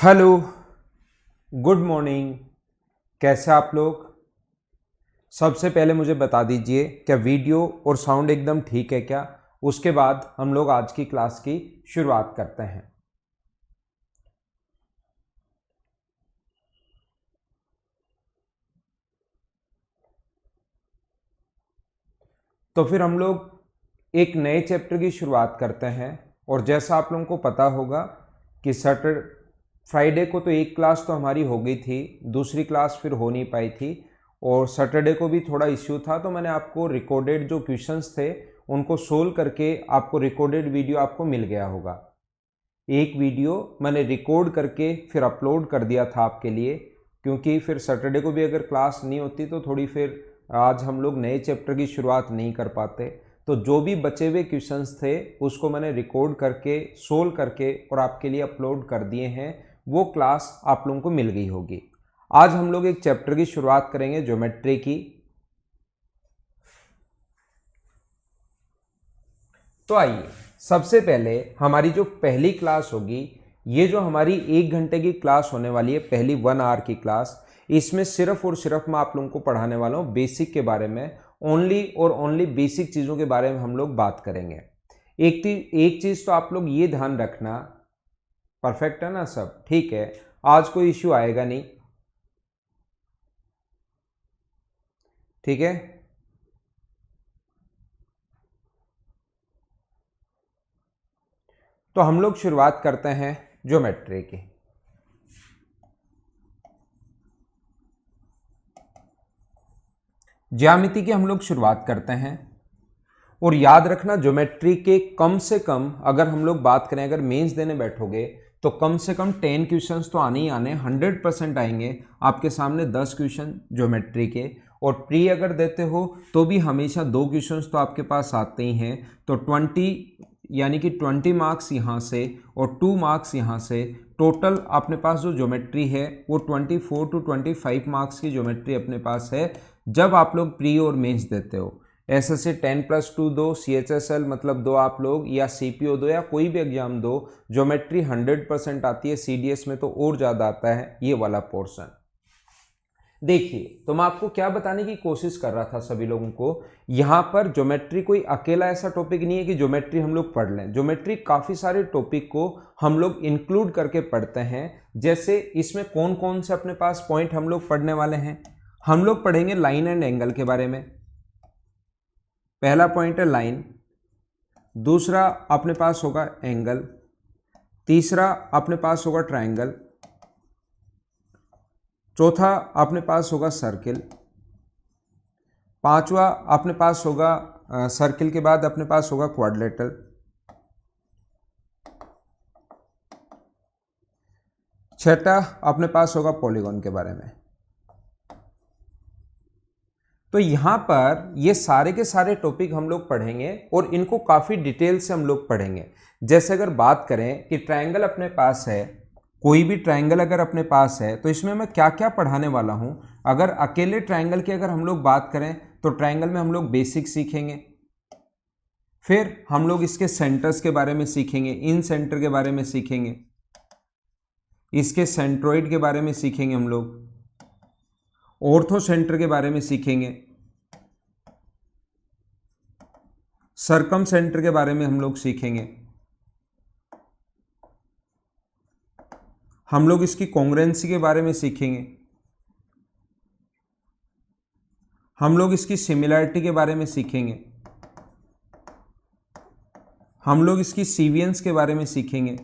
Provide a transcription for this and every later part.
Hello, good morning. कैसे आप लोग? सबसे पहले मुझे बता दीजिए क्या वीडियो और साउंड एकदम ठीक है क्या? उसके बाद हम लोग आज की क्लास की शुरुआत करते हैं। तो फिर हम लोग एक नए चैप्टर की शुरुआत करते हैं। और जैसा आप लोगों को पता होगा कि फ्राइडे को तो एक क्लास तो हमारी हो गई थी, दूसरी क्लास फिर हो नहीं पाई थी। और सैटरडे को भी थोड़ा इश्यू था, तो मैंने आपको रिकॉर्डेड जो क्वेश्चंस थे उनको सोल्व करके आपको रिकॉर्डेड वीडियो आपको मिल गया होगा। एक वीडियो मैंने रिकॉर्ड करके फिर अपलोड कर दिया था आपके लिए, क्योंकि फिर सैटरडे को भी अगर क्लास नहीं होती तो थोड़ी फिर आज हम लोग नए चैप्टर की शुरुआत नहीं कर पाते। तो जो भी बचे हुए क्वेश्चंस थे उसको मैंने रिकॉर्ड करके सोल्व करके और आपके लिए अपलोड कर दिए हैं। वो क्लास आप लोगों को मिल गई होगी। आज हम लोग एक चैप्टर की शुरुआत करेंगे, ज्योमेट्री की। तो आइए, सबसे पहले हमारी जो पहली क्लास होगी, ये जो हमारी 1 घंटे की क्लास होने वाली है, पहली 1 आवर की क्लास, इसमें सिर्फ और सिर्फ मैं आप लोगों को पढ़ाने वाला हूँ बेसिक के बारे में। ओनली और ओनली बेसिक चीज़ों के बारे में हम लोग बात करेंगे। एक चीज़ तो आप लोग ये ध्यान रखना, परफेक्ट है ना, सब ठीक है, आज कोई इश्यू आएगा नहीं, ठीक है। तो हम लोग शुरुआत करते हैं ज्योमेट्री की। ज्यामिति की हम लोग शुरुआत करते हैं। और याद रखना, ज्योमेट्री के कम से कम अगर हम लोग बात करें, अगर मेंस देने बैठोगे तो कम से कम 10 क्वेश्चंस तो आने ही आने, 100% आएंगे आपके सामने 10 क्वेश्चन ज्योमेट्री के। और प्री अगर देते हो तो भी हमेशा 2 क्वेश्चंस तो आपके पास आते ही हैं। तो 20 यानी कि 20 मार्क्स यहाँ से और 2 मार्क्स यहाँ से, टोटल अपने पास जो ज्योमेट्री है वो 24 to 25 मार्क्स की ज्योमेट्री अपने पास है जब आप लोग प्री और मेंस देते हो। एसएससी 10+2 दो, CHSL मतलब दो आप लोग, या CPO दो, या कोई भी एग्जाम दो, ज्योमेट्री 100% आती है। CDS में तो और ज़्यादा आता है ये वाला पोर्शन। देखिए, तो मैं आपको क्या बताने की कोशिश कर रहा था सभी लोगों को, यहाँ पर ज्योमेट्री कोई अकेला ऐसा टॉपिक नहीं है कि ज्योमेट्री हम लोग पढ़ लें। ज्योमेट्री काफ़ी सारे टॉपिक को हम लोग इंक्लूड करके पढ़ते हैं। जैसे इसमें कौन कौन से अपने पास पॉइंट हम लोग पढ़ने वाले हैं। हम लोग पढ़ेंगे लाइन एंड एंगल के बारे में। पहला पॉइंट है लाइन, दूसरा अपने पास होगा एंगल, तीसरा अपने पास होगा ट्रायंगल, चौथा अपने पास होगा सर्किल, पांचवा अपने पास होगा सर्किल के बाद अपने पास होगा क्वाड्रिलेटरल, छठा अपने पास होगा पॉलीगॉन के बारे में। तो यहां पर ये सारे के सारे टॉपिक हम लोग पढ़ेंगे और इनको काफी डिटेल से हम लोग पढ़ेंगे। जैसे अगर बात करें कि ट्रायंगल अपने पास है, कोई भी ट्रायंगल अगर अपने पास है तो इसमें मैं क्या क्या पढ़ाने वाला हूं। अगर अकेले ट्रायंगल की अगर हम लोग बात करें तो ट्रायंगल में हम लोग बेसिक सीखेंगे, फिर हम लोग इसके सेंटर्स के बारे में सीखेंगे, इन सेंटर के बारे में सीखेंगे, इसके सेंट्रोइड के बारे में सीखेंगे, हम लोग ऑर्थो सेंटर के बारे में सीखेंगे, सर्कम सेंटर के बारे में हम लोग सीखेंगे, हम लोग इसकी कॉन्ग्रुएंसी के बारे में सीखेंगे, हम लोग इसकी सिमिलैरिटी के बारे में सीखेंगे, हम लोग इसकी सीवियंस के बारे में सीखेंगे,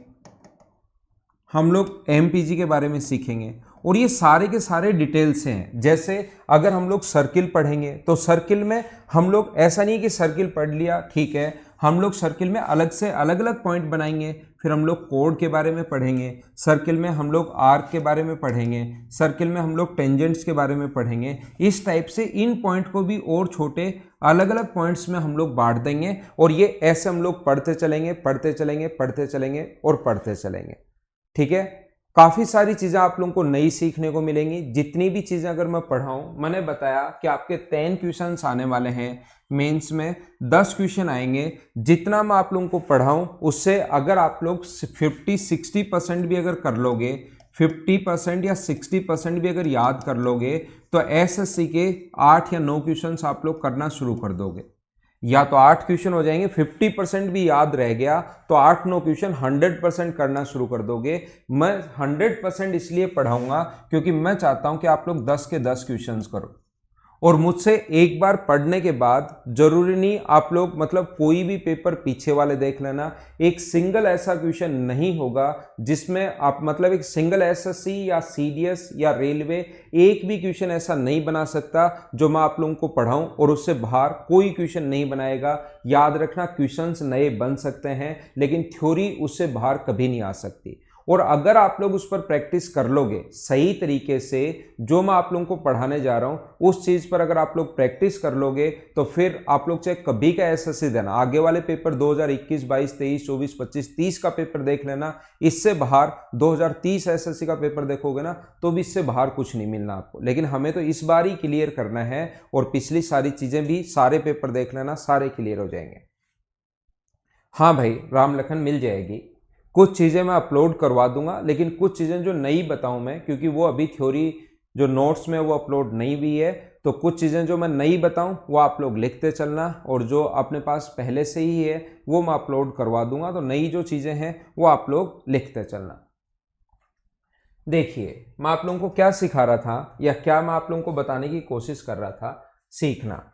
हम लोग एमपीजी के बारे में सीखेंगे। और ये सारे के सारे डिटेल से हैं। जैसे अगर हम लोग सर्किल पढ़ेंगे तो सर्किल में हम लोग ऐसा नहीं कि सर्किल पढ़ लिया ठीक है, हम लोग सर्किल में अलग से अलग अलग पॉइंट बनाएंगे। फिर हम लोग कोड के बारे में पढ़ेंगे, सर्किल में हम लोग आर्क के बारे में पढ़ेंगे, सर्किल में हम लोग टेंजेंट्स के बारे में पढ़ेंगे। इस टाइप से इन पॉइंट को भी और छोटे अलग अलग पॉइंट्स में हम लोग बांट देंगे। और ये ऐसे हम लोग पढ़ते चलेंगे पढ़ते चलेंगे पढ़ते चलेंगे और पढ़ते चलेंगे, ठीक है। काफ़ी सारी चीज़ें आप लोगों को नई सीखने को मिलेंगी। जितनी भी चीज़ें अगर मैं पढ़ाऊँ, मैंने बताया कि आपके 10 क्वेश्चंस आने वाले हैं मेंस में, 10 क्वेश्चन आएंगे। जितना मैं आप लोगों को पढ़ाऊँ उससे अगर आप लोग 50-60% भी अगर कर लोगे 50% या 60% भी अगर याद कर लोगे तो एसएससी के 8 या 9 क्वेश्चंस आप लोग करना शुरू कर दोगे। या तो 8 क्वेश्चन हो जाएंगे, 50% भी याद रह गया तो 8-9 क्वेश्चन 100% करना शुरू कर दोगे। मैं 100% इसलिए पढ़ाऊंगा क्योंकि मैं चाहता हूं कि आप लोग 10 के 10 क्वेश्चंस करो। और मुझसे एक बार पढ़ने के बाद जरूरी नहीं आप लोग मतलब कोई भी पेपर पीछे वाले देख लेना, एक सिंगल ऐसा क्वेश्चन नहीं होगा जिसमें आप मतलब एक सिंगल एसएससी या सीडीएस या रेलवे एक भी क्वेश्चन ऐसा नहीं बना सकता जो मैं आप लोगों को पढ़ाऊं और उससे बाहर कोई क्वेश्चन नहीं बनाएगा। याद रखना, क्वेश्चंस नए बन सकते हैं लेकिन थ्योरी उससे बाहर कभी नहीं आ सकती। और अगर आप लोग उस पर प्रैक्टिस कर लोगे सही तरीके से, जो मैं आप लोगों को पढ़ाने जा रहा हूं उस चीज पर अगर आप लोग प्रैक्टिस कर लोगे तो फिर आप लोग चाहे कभी का एसएससी देना, आगे वाले पेपर 2021, 22, 23, 24, 25, 30 का पेपर देख लेना, इससे बाहर 2030 एसएससी का पेपर देखोगे ना तो भी इससे बाहर कुछ नहीं मिलना आपको। लेकिन हमें तो इस बार ही क्लियर करना है और पिछली सारी चीजें भी सारे पेपर देख लेना, सारे क्लियर हो जाएंगे। हाँ भाई, राम लखन मिल जाएगी। कुछ चीज़ें मैं अपलोड करवा दूंगा लेकिन कुछ चीज़ें जो नहीं बताऊं मैं, क्योंकि वो अभी थ्योरी जो नोट्स में वो अपलोड नहीं हुई है, तो कुछ चीज़ें जो मैं नहीं बताऊं वो आप लोग लिखते चलना और जो अपने पास पहले से ही है वो मैं अपलोड करवा दूंगा। तो नई जो चीज़ें हैं वो आप लोग लिखते चलना। देखिए, मैं आप लोगों को क्या सिखा रहा था या क्या मैं आप लोगों को बताने की कोशिश कर रहा था, सीखना।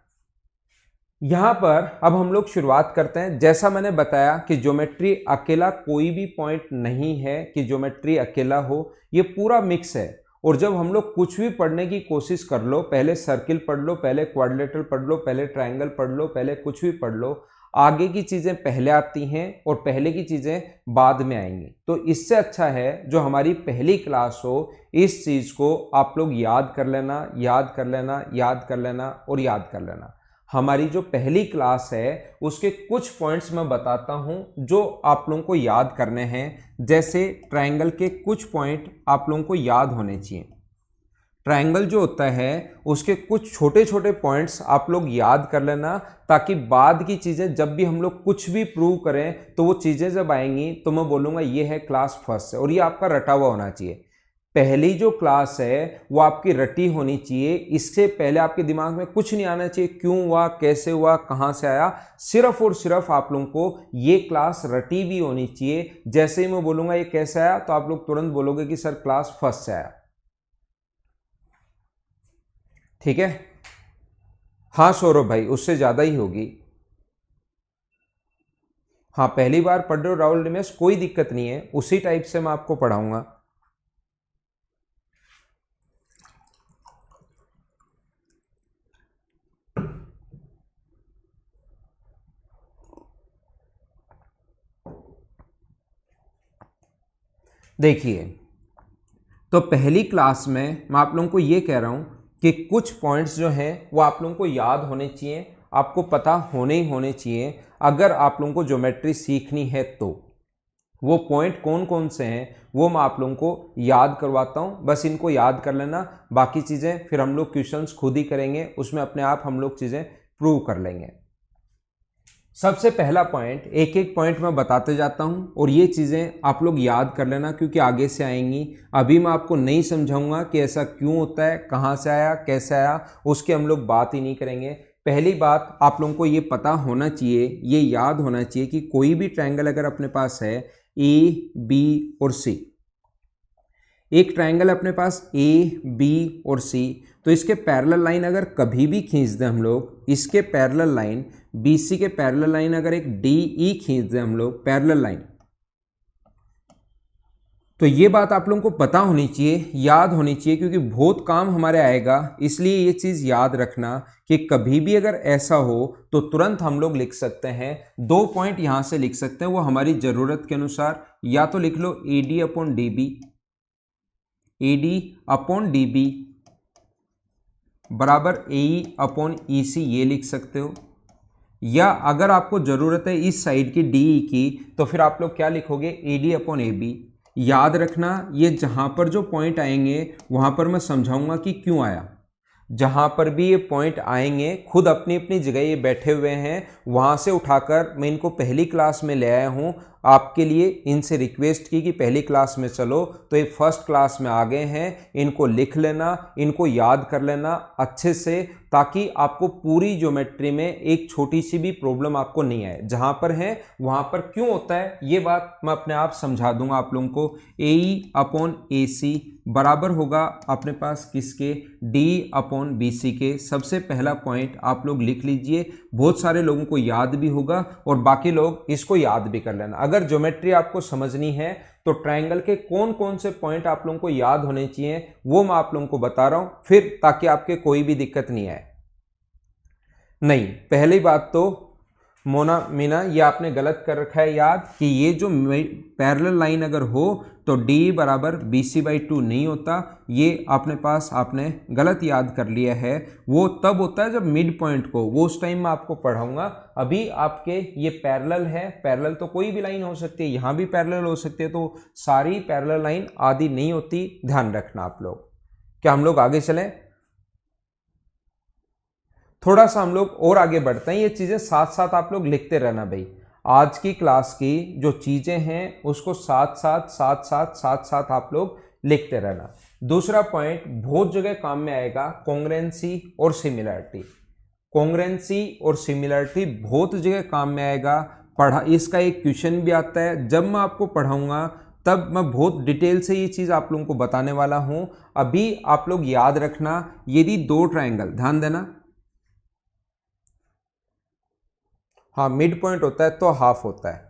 यहां पर अब हम लोग शुरुआत करते हैं। जैसा मैंने बताया कि ज्योमेट्री अकेला कोई भी पॉइंट नहीं है कि ज्योमेट्री अकेला हो, ये पूरा मिक्स है। और जब हम लोग कुछ भी पढ़ने की कोशिश कर लो, पहले सर्किल पढ़ लो, पहले क्वाड्रिलेटरल पढ़ लो, पहले ट्रायंगल पढ़ लो, पहले कुछ भी पढ़ लो, आगे की चीजें पहले आती हैं और पहले की चीजें बाद में आएंगी। तो इससे अच्छा है जो हमारी पहली क्लास हो इस चीज को आप लोग याद कर लेना, याद कर लेना, याद कर लेना और याद कर लेना। हमारी जो पहली क्लास है उसके कुछ पॉइंट्स मैं बताता हूं जो आप लोगों को याद करने हैं। जैसे ट्रायंगल के कुछ पॉइंट आप लोगों को याद होने चाहिए। ट्रायंगल जो होता है उसके कुछ छोटे छोटे पॉइंट्स आप लोग याद कर लेना, ताकि बाद की चीज़ें जब भी हम लोग कुछ भी प्रूव करें तो वो चीज़ें जब आएंगी तो मैं बोलूँगा ये है क्लास फर्स्ट और ये आपका रटा हुआ होना चाहिए। पहली जो क्लास है वो आपकी रटी होनी चाहिए। इससे पहले आपके दिमाग में कुछ नहीं आना चाहिए, क्यों हुआ, कैसे हुआ, कहां से आया। सिर्फ और सिर्फ आप लोगों को ये क्लास रटी भी होनी चाहिए। जैसे ही मैं बोलूंगा ये कैसे आया तो आप लोग तुरंत बोलोगे कि सर क्लास फर्स्ट से आया। ठीक है? हाँ सौरभ भाई, उससे ज्यादा ही होगी। हाँ, पहली बार पढ़ रहे हो राहुल रमेश, कोई दिक्कत नहीं है, उसी टाइप से मैं आपको पढ़ाऊंगा। देखिए, तो पहली क्लास में मैं आप लोगों को ये कह रहा हूं कि कुछ पॉइंट्स जो हैं वो आप लोगों को याद होने चाहिए, आपको पता होने ही होने चाहिए अगर आप लोगों को ज्योमेट्री सीखनी है। तो वो पॉइंट कौन कौन से हैं वो मैं आप लोगों को याद करवाता हूं, बस इनको याद कर लेना। बाकी चीज़ें फिर हम लोग क्वेश्चंस खुद ही करेंगे, उसमें अपने आप हम लोग चीज़ें प्रूव कर लेंगे। सबसे पहला पॉइंट, एक एक पॉइंट मैं बताते जाता हूं और ये चीज़ें आप लोग याद कर लेना क्योंकि आगे से आएंगी। अभी मैं आपको नहीं समझाऊंगा कि ऐसा क्यों होता है, कहाँ से आया, कैसे आया, उसके हम लोग बात ही नहीं करेंगे। पहली बात, आप लोगों को ये पता होना चाहिए, ये याद होना चाहिए कि कोई भी ट्रायंगल अगर अपने पास है ए, बी और सी, एक ट्रायंगल अपने पास ए, बी और सी, तो इसके पैरेलल लाइन अगर कभी भी खींच दें हम लोग, इसके पैरेलल लाइन BC के पैरेलल लाइन अगर एक DE खींच दें हम लोग पैरेलल लाइन, तो ये बात आप लोगों को पता होनी चाहिए, याद होनी चाहिए, क्योंकि बहुत काम हमारे आएगा। इसलिए ये चीज़ याद रखना कि कभी भी अगर ऐसा हो तो तुरंत हम लोग लिख सकते हैं। 2 पॉइंट यहाँ से लिख सकते हैं, वो हमारी ज़रूरत के अनुसार। या तो लिख लो AD upon DB, AD upon DB बराबर AE अपॉन EC, ये लिख सकते हो। या अगर आपको ज़रूरत है इस साइड की DE की तो फिर आप लोग क्या लिखोगे, AD अपॉन AB। याद रखना, ये जहाँ पर जो पॉइंट आएंगे वहाँ पर मैं समझाऊंगा कि क्यों आया। जहां पर भी ये पॉइंट आएंगे खुद अपनी अपनी जगह ये बैठे हुए हैं, वहां से उठाकर मैं इनको पहली क्लास में ले आया हूं आपके लिए। इनसे रिक्वेस्ट की कि पहली क्लास में चलो, तो ये फर्स्ट क्लास में आ गए हैं। इनको लिख लेना, इनको याद कर लेना अच्छे से, ताकि आपको पूरी ज्योमेट्री में एक छोटी सी भी प्रॉब्लम आपको नहीं आए। जहां पर है वहां पर क्यों होता है ये बात मैं अपने आप समझा दूंगा आप लोगों को। AE/AC बराबर होगा अपने पास किसके, D/BC के। सबसे पहला पॉइंट आप लोग लिख लीजिए, बहुत सारे लोगों को याद भी होगा और बाकी लोग इसको याद भी कर लेना। अगर ज्योमेट्री आपको समझनी है तो ट्रायंगल के कौन कौन से पॉइंट आप लोगों को याद होने चाहिए वो मैं आप लोगों को बता रहा हूं, फिर ताकि आपके कोई भी दिक्कत नहीं आए। नहीं, पहली बात तो मोना मीना ये आपने गलत कर रखा है याद, कि ये जो पैरेलल लाइन अगर हो तो D बराबर BC/2 नहीं होता। ये आपने पास आपने गलत याद कर लिया है। वो तब होता है जब मिड पॉइंट को, वो उस टाइम मैं आपको पढ़ाऊंगा। अभी आपके ये पैरेलल है, पैरेलल तो कोई भी लाइन हो सकती है, यहाँ भी पैरेलल हो सकती है, तो सारी पैरेलल लाइन आदि नहीं होती, ध्यान रखना आप लोग। क्या हम लोग आगे चलें? थोड़ा सा हम लोग और आगे बढ़ते हैं। ये चीजें साथ साथ आप लोग लिखते रहना भाई। आज की क्लास की जो चीजें हैं उसको साथ साथ आप लोग लिखते रहना। दूसरा पॉइंट बहुत जगह काम में आएगा, कॉन्ग्रुएंसी और सिमिलरिटी। कॉन्ग्रुएंसी और सिमिलरिटी बहुत जगह काम में आएगा। इसका एक क्वेश्चन भी आता है। जब मैं आपको पढ़ाऊंगा तब मैं बहुत डिटेल से ये चीज आप लोगों को बताने वाला हूं। अभी आप लोग याद रखना, यदि दो ट्रायंगल, ध्यान देना, हाँ मिड पॉइंट होता है तो हाफ होता है।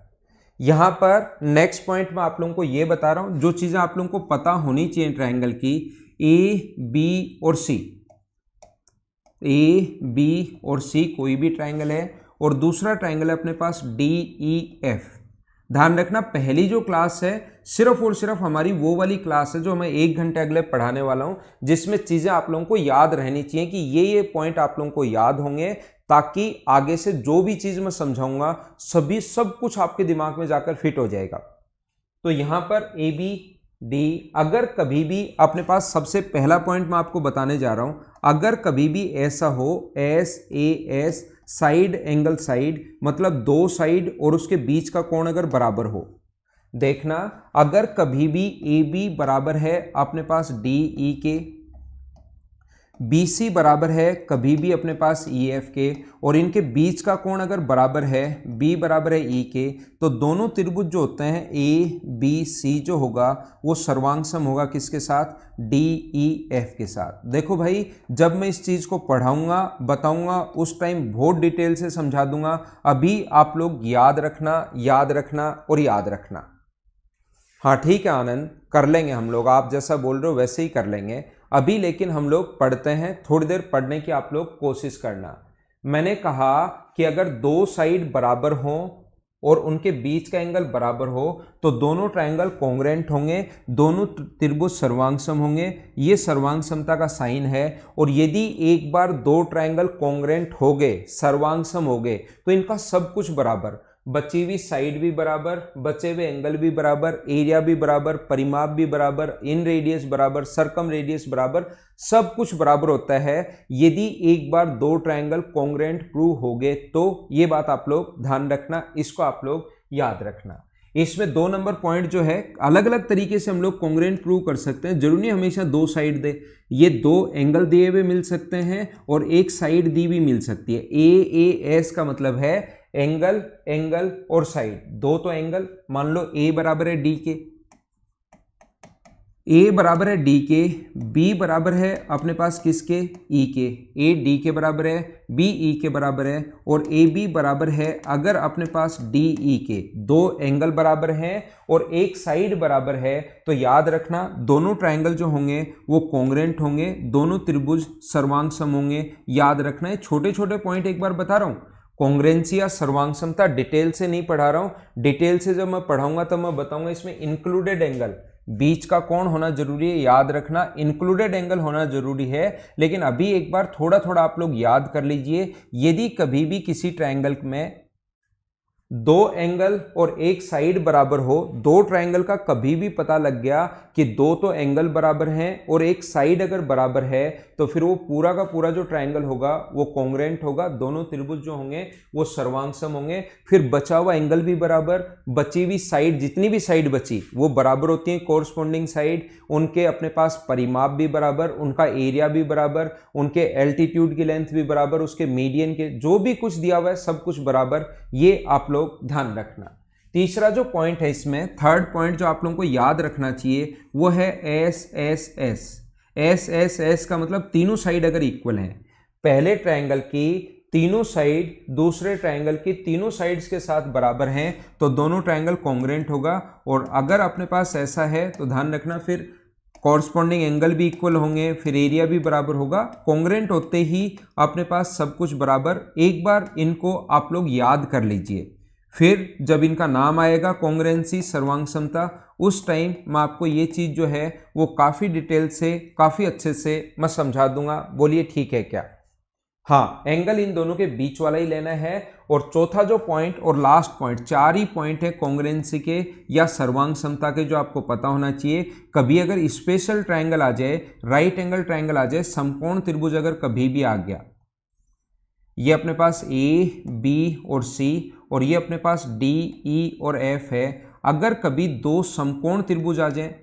यहां पर नेक्स्ट पॉइंट में आप लोगों को यह बता रहा हूं, जो चीजें आप लोगों को पता होनी चाहिए ट्रायंगल की, AB और C। AB और C कोई भी ट्रायंगल है, और दूसरा ट्रायंगल है अपने पास DEF। ध्यान रखना, पहली जो क्लास है सिर्फ और सिर्फ हमारी वो वाली क्लास है जो मैं 1 घंटे अगले पढ़ाने वाला हूं, जिसमें चीजें आप लोगों को याद रहनी चाहिए कि ये पॉइंट आप लोगों को याद होंगे, ताकि आगे से जो भी चीज मैं समझाऊंगा सब कुछ आपके दिमाग में जाकर फिट हो जाएगा। तो यहां पर ABD, अगर कभी भी अपने पास, सबसे पहला पॉइंट मैं आपको बताने जा रहा हूं, अगर कभी भी ऐसा हो SAS साइड एंगल साइड, मतलब दो साइड और उसके बीच का कोण अगर बराबर हो, देखना अगर कभी भी AB बराबर है अपने पास DE के, BC बराबर है कभी भी अपने पास EF के, और इनके बीच का कोण अगर बराबर है, B बराबर है E के, तो दोनों त्रिभुज जो होते हैं ABC जो होगा वो सर्वांगसम होगा किसके साथ, DEF के साथ। देखो भाई, जब मैं इस चीज को पढ़ाऊंगा बताऊंगा उस टाइम बहुत डिटेल से समझा दूंगा। अभी आप लोग याद रखना, याद रखना और याद रखना। हाँ ठीक है आनंद, कर लेंगे हम लोग, आप जैसा बोल रहे हो वैसे ही कर लेंगे अभी। लेकिन हम लोग पढ़ते हैं, थोड़ी देर पढ़ने की आप लोग कोशिश करना। मैंने कहा कि अगर दो साइड बराबर हों और उनके बीच का एंगल बराबर हो तो दोनों ट्रायंगल कॉन्ग्रुएंट होंगे, दोनों त्रिभुज सर्वांगसम होंगे। ये सर्वांगसमता का साइन है। और यदि एक बार दो ट्रायंगल कॉन्ग्रुएंट हो गए, सर्वांगसम हो गए, तो इनका सब कुछ बराबर, बची हुई साइड भी बराबर, बचे हुए एंगल भी बराबर, एरिया भी बराबर, परिमाप भी बराबर, इन रेडियस बराबर, सरकम रेडियस बराबर, सब कुछ बराबर होता है यदि एक बार दो ट्रायंगल कॉन्ग्रुएंट प्रूव हो गए। तो ये बात आप लोग ध्यान रखना, इसको आप लोग याद रखना। इसमें 2 नंबर पॉइंट जो है, अलग अलग तरीके से हम लोग कॉन्ग्रुएंट प्रूव कर सकते हैं। जरूरी नहीं हमेशा दो साइड दे, ये दो एंगल दिए हुए मिल सकते हैं और एक साइड दी भी मिल सकती है। AAS का मतलब है एंगल, एंगल और साइड। दो तो एंगल, मान लो A बराबर है D के, A बराबर है D के, B बराबर है अपने पास किसके, E के। A D के बराबर है, B E के बराबर है, और AB बराबर है अगर अपने पास DE के। दो एंगल बराबर हैं और एक साइड बराबर है, तो याद रखना दोनों ट्रायंगल जो होंगे वो कॉन्ग्रुएंट होंगे, दोनों त्रिभुज सर्वांगसम होंगे। याद रखना है, छोटे छोटे पॉइंट एक बार बता रहा हूं। कॉन्ग्रुएंसी या सर्वांगसमता डिटेल से नहीं पढ़ा रहा हूं, डिटेल से जब मैं पढ़ाऊंगा तब मैं बताऊंगा। इसमें इंक्लूडेड एंगल, बीच का कोण होना जरूरी है, याद रखना इंक्लूडेड एंगल होना जरूरी है। लेकिन अभी एक बार थोड़ा थोड़ा आप लोग याद कर लीजिए। यदि कभी भी किसी ट्रायंगल में दो एंगल और एक साइड बराबर हो, दो ट्रायंगल का कभी भी पता लग गया कि दो तो एंगल बराबर हैं और एक साइड अगर बराबर है तो फिर वो पूरा का पूरा जो ट्रायंगल होगा वो कॉन्ग्रुएंट होगा, दोनों त्रिभुज जो होंगे वो सर्वांगसम होंगे। फिर बचा हुआ एंगल भी बराबर, बची हुई साइड, जितनी भी साइड बची वो बराबर होती है कोरस्पॉन्डिंग साइड, उनके अपने पास परिमाप भी बराबर, उनका एरिया भी बराबर, उनके एल्टीट्यूड की लेंथ भी बराबर, उसके मीडियन के जो भी कुछ दिया हुआ है सब कुछ बराबर। ये आप लोग ध्यान रखना। तीसरा जो पॉइंट है इसमें, थर्ड पॉइंट जो आप लोगों को याद रखना चाहिए वो है S S S. S S S का मतलब तीनों साइड अगर इक्वल हैं, पहले ट्रायंगल की तीनों साइड दूसरे ट्रायंगल की तीनों साइड्स के साथ बराबर हैं तो दोनों ट्रायंगल कॉन्ग्रुएंट होगा। और अगर अपने पास ऐसा है तो ध्यान रखना फिर कॉरस्पॉन्डिंग एंगल भी इक्वल होंगे, फिर एरिया भी बराबर होगा। कॉन्ग्रुएंट होते ही अपने पास सब कुछ बराबर। एक बार इनको आप लोग याद कर लीजिए, फिर जब इनका नाम आएगा कॉन्ग्रुएंसी सर्वांग समता, उस टाइम मैं आपको ये चीज़ जो है वो काफ़ी डिटेल से काफ़ी अच्छे से मैं समझा दूंगा। बोलिए ठीक है क्या? हाँ, एंगल इन दोनों के बीच वाला ही लेना है। और चौथा जो पॉइंट और लास्ट पॉइंट, चार ही पॉइंट है कॉन्ग्रुएंसी के या सर्वांग समता के जो आपको पता होना चाहिए। कभी अगर स्पेशल ट्रायंगल आ जाए, राइट एंगल ट्रायंगल आ जाए, समकोण त्रिभुज अगर कभी भी आ गया, ये अपने पास ए बी और सी और ये अपने पास डी ई और एफ है, अगर कभी दो समकोण त्रिभुज आ जाए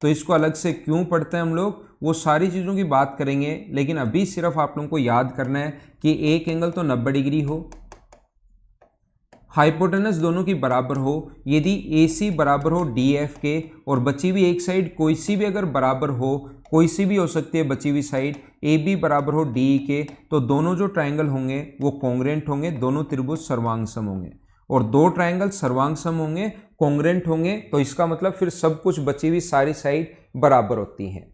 तो इसको अलग से क्यों पढ़ते हैं हम लोग, वो सारी चीज़ों की बात करेंगे। लेकिन अभी सिर्फ आप लोगों को याद करना है कि एक एंगल तो 90 डिग्री हो, हाइपोटेनस दोनों की बराबर हो, यदि ए सी बराबर हो डी एफ के, और बची हुई एक साइड कोई सी भी अगर बराबर हो, कोई सी भी हो सकती है बची हुई साइड, ए बी बराबर हो डी ई के, तो दोनों जो ट्रायंगल होंगे वो कॉन्ग्रुएंट होंगे, दोनों त्रिभुज सर्वांगसम होंगे। और दो ट्रायंगल सर्वांगसम होंगे, कॉन्ग्रुएंट होंगे, तो इसका मतलब फिर सब कुछ बची हुई सारी साइड बराबर होती हैं।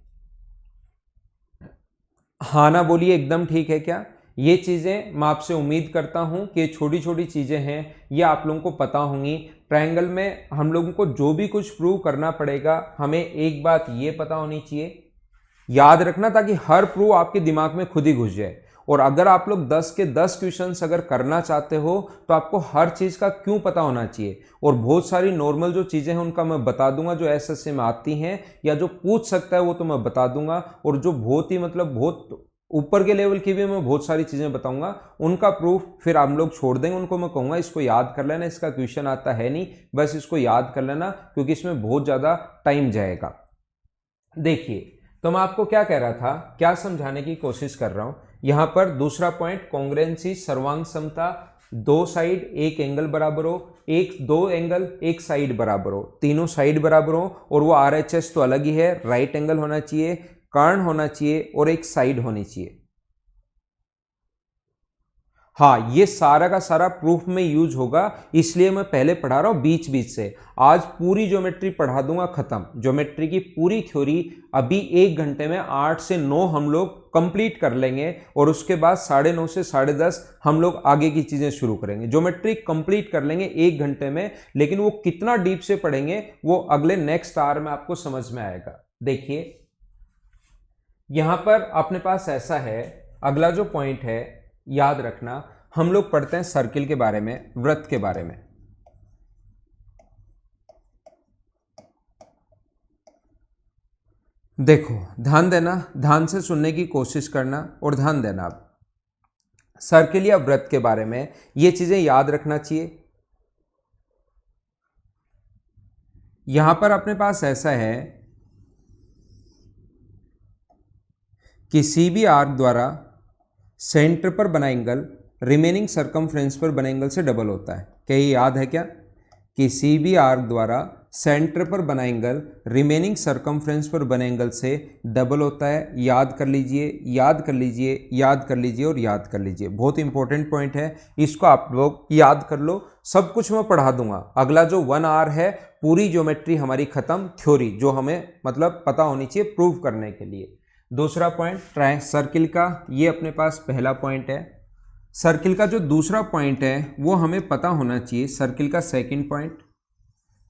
हाँ ना बोलिए, एकदम ठीक है क्या? ये चीज़ें मैं आपसे उम्मीद करता हूँ कि छोटी छोटी चीज़ें हैं ये आप लोगों को पता होंगी। ट्रायंगल में हम लोगों को जो भी कुछ प्रूव करना पड़ेगा, हमें एक बात ये पता होनी चाहिए, याद रखना, ताकि हर प्रूव आपके दिमाग में खुद ही घुस जाए। और अगर आप लोग 10 के 10 क्वेश्चंस अगर करना चाहते हो तो आपको हर चीज़ का क्यों पता होना चाहिए। और बहुत सारी नॉर्मल जो चीज़ें हैं उनका मैं बता दूंगा, जो एसएससी में आती हैं या जो पूछ सकता है वो तो मैं बता दूंगा। और जो बहुत ही मतलब बहुत ऊपर के लेवल की भी मैं बहुत सारी चीज़ें बताऊंगा, उनका प्रूफ फिर हम लोग छोड़ देंगे। उनको मैं कहूँगा इसको याद कर लेना, इसका क्वेश्चन आता है नहीं, बस इसको याद कर लेना, क्योंकि इसमें बहुत ज़्यादा टाइम जाएगा। देखिए, तो मैं आपको क्या कह रहा था, क्या समझाने की कोशिश कर रहा हूं। यहां पर दूसरा पॉइंट कॉन्ग्रुएंसी सर्वांग समता, दो साइड एक एंगल बराबर हो, एक दो एंगल एक साइड बराबर हो, तीनों साइड बराबर हो, और वो आरएचएस तो अलग ही है, राइट एंगल होना चाहिए, कर्ण होना चाहिए और एक साइड होनी चाहिए। हाँ, ये सारा का सारा प्रूफ में यूज होगा, इसलिए मैं पहले पढ़ा रहा हूं बीच बीच से। आज पूरी ज्योमेट्री पढ़ा दूंगा खत्म, ज्योमेट्री की पूरी थ्योरी अभी 1 घंटे में 8 से 9 हम लोग कंप्लीट कर लेंगे, और उसके बाद 9:30 से 10:30 हम लोग आगे की चीजें शुरू करेंगे। ज्योमेट्री कंप्लीट कर लेंगे 1 घंटे में, लेकिन वो कितना डीप से पढ़ेंगे वो अगले नेक्स्ट आवर में आपको समझ में आएगा। देखिए, यहां पर अपने पास ऐसा है, अगला जो पॉइंट है याद रखना, हम लोग पढ़ते हैं सर्किल के बारे में, वृत्त के बारे में। देखो, ध्यान देना, ध्यान से सुनने की कोशिश करना और ध्यान देना। अब सर्किल या वृत्त के बारे में ये चीजें याद रखना चाहिए। यहां पर अपने पास ऐसा है, किसी भी आर्क द्वारा सेंटर पर बना एंगल रिमेनिंग सरकमफ्रेंस पर बने एंगल से डबल होता है। क्या ये याद है क्या? किसी भी आर्क द्वारा सेंटर पर बना एंगल रिमेनिंग सरकमफ्रेंस पर बने एंगल से डबल होता है। याद कर लीजिए, याद कर लीजिए, याद कर लीजिए और याद कर लीजिए। बहुत इंपॉर्टेंट पॉइंट है, इसको आप लोग याद कर लो। सब कुछ मैं पढ़ा दूंगा। अगला जो 1 आवर है, पूरी ज्योमेट्री हमारी खत्म, थ्योरी जो हमें मतलब पता होनी चाहिए प्रूव करने के लिए। दूसरा पॉइंट सर्किल का, ये अपने पास पहला पॉइंट है। सर्किल का जो दूसरा पॉइंट है वो हमें पता होना चाहिए, सर्किल का सेकंड पॉइंट।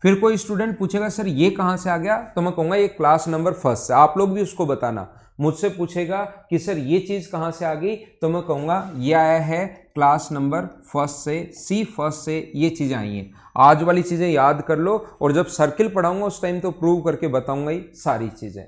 फिर कोई स्टूडेंट पूछेगा सर ये कहाँ से आ गया, तो मैं कहूँगा ये क्लास नंबर फर्स्ट से। आप लोग भी उसको बताना। मुझसे पूछेगा कि सर ये चीज़ कहाँ से आ गई, तो मैं कहूँगा ये आया है क्लास नंबर फर्स्ट से, सी फर्स्ट से ये चीज़ें आई हैं। आज वाली चीज़ें याद कर लो, और जब सर्किल पढ़ाऊंगा उस टाइम तो प्रूव करके बताऊंगा ही सारी चीज़ें।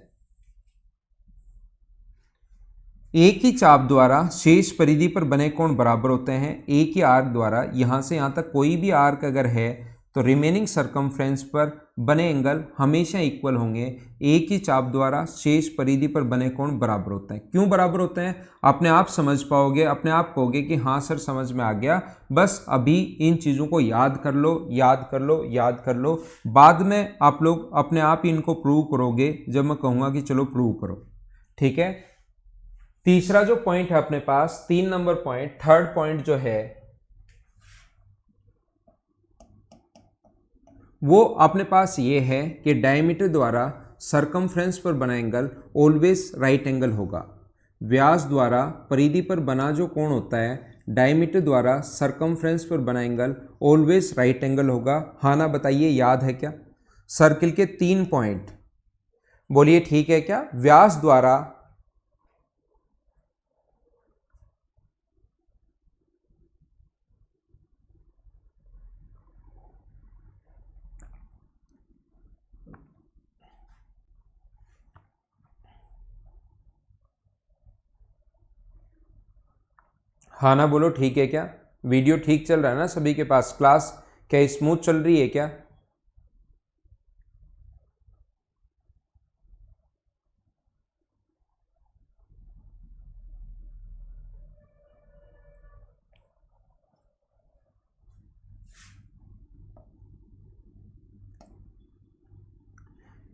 एक ही चाप द्वारा शेष परिधि पर बने कोण बराबर होते हैं। एक ही आर्क द्वारा यहां से यहां तक कोई भी आर्क अगर है तो रिमेनिंग सरकमफ्रेंस पर बने एंगल हमेशा इक्वल होंगे। एक ही चाप द्वारा शेष परिधि पर बने कोण बराबर होते हैं। क्यों बराबर होते हैं अपने आप समझ पाओगे, अपने आप कहोगे कि हाँ सर समझ में आ गया। बस अभी इन चीज़ों को याद कर लो, याद कर लो, याद कर लो। बाद में आप लोग अपने आप ही इनको प्रूव करोगे जब मैं कहूँगा कि चलो प्रूव करो। ठीक है। तीसरा जो पॉइंट है अपने पास, 3 नंबर पॉइंट, थर्ड पॉइंट जो है वो अपने पास ये है कि डायमीटर द्वारा सरकमफ्रेंस पर बना एंगल ऑलवेज राइट एंगल होगा। व्यास द्वारा परिधि पर बना जो कोण होता है डायमीटर द्वारा सरकमफ्रेंस पर बना एंगल ऑलवेज राइट एंगल होगा। हाँ ना बताइए, याद है क्या? सर्किल के 3 पॉइंट बोलिए, ठीक है क्या? व्यास द्वारा हाँ ना बोलो, ठीक है क्या? वीडियो ठीक चल रहा है ना सभी के पास? क्लास क्या स्मूथ चल रही है क्या?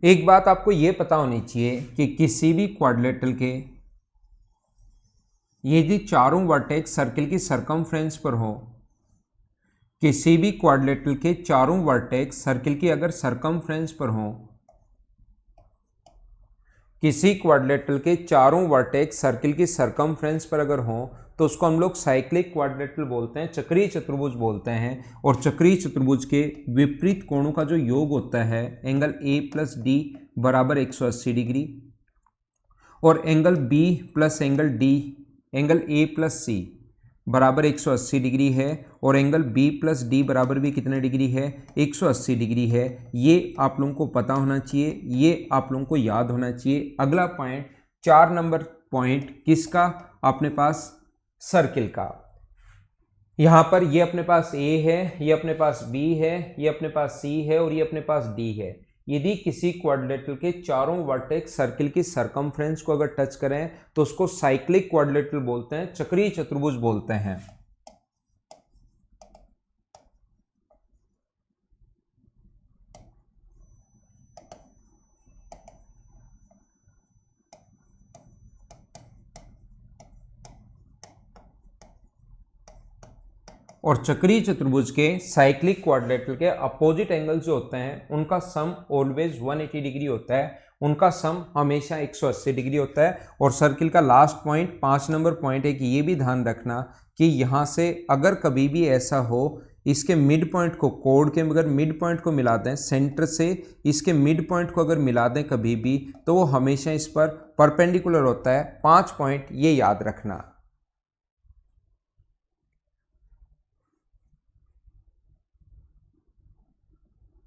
एक बात आपको यह पता होनी चाहिए कि किसी भी क्वाड्रिलेटरल के यदि चारों वर्टेक्स सर्किल की सरकमफ्रेंस पर हो, किसी भी क्वाड्रिलेटरल के चारों वर्टेक्स सर्किल की अगर सरकमफ्रेंस पर हो, किसी क्वाड्रिलेटरल के चारों वर्टेक्स सर्किल की सरकमफ्रेंस पर अगर हो तो उसको हम लोग साइक्लिक क्वाड्रिलेटरल बोलते हैं, चक्रीय चतुर्भुज बोलते हैं। और चक्रीय चतुर्भुज के विपरीत कोणों का जो योग होता है एंगल ए प्लस डी बराबर 180 डिग्री, और angle B plus angle D, angle A plus C बराबर 180 डिग्री है, और एंगल बी प्लस डी बराबर भी कितने डिग्री है? 180 डिग्री है। ये आप लोगों को पता होना चाहिए, ये आप लोगों को याद होना चाहिए। अगला पॉइंट 4 नंबर पॉइंट किसका? अपने पास सर्किल का। यहां पर ये अपने पास ए है, ये अपने पास बी है, ये अपने पास सी है, और ये अपने पास डी है। यदि किसी क्वाड्रिलेटरल के चारों वर्टेक्स सर्किल की सरकमफ्रेंस को अगर टच करें तो उसको साइक्लिक क्वाड्रिलेटरल बोलते हैं, चक्रीय चतुर्भुज बोलते हैं। और चक्रीय चतुर्भुज के साइक्लिक क्वाड्रिलेटरल के अपोजिट एंगल जो होते हैं उनका सम ऑलवेज 180 डिग्री होता है, उनका सम हमेशा 180 डिग्री होता है। और सर्किल का लास्ट पॉइंट 5 नंबर पॉइंट है कि ये भी ध्यान रखना कि यहाँ से अगर कभी भी ऐसा हो इसके मिड पॉइंट को, कोड के अगर मिड पॉइंट को मिला दें, सेंटर से इसके मिड पॉइंट को अगर मिला दें कभी भी, तो वो हमेशा इस पर परपेंडिकुलर होता है। 5 पॉइंट ये याद रखना।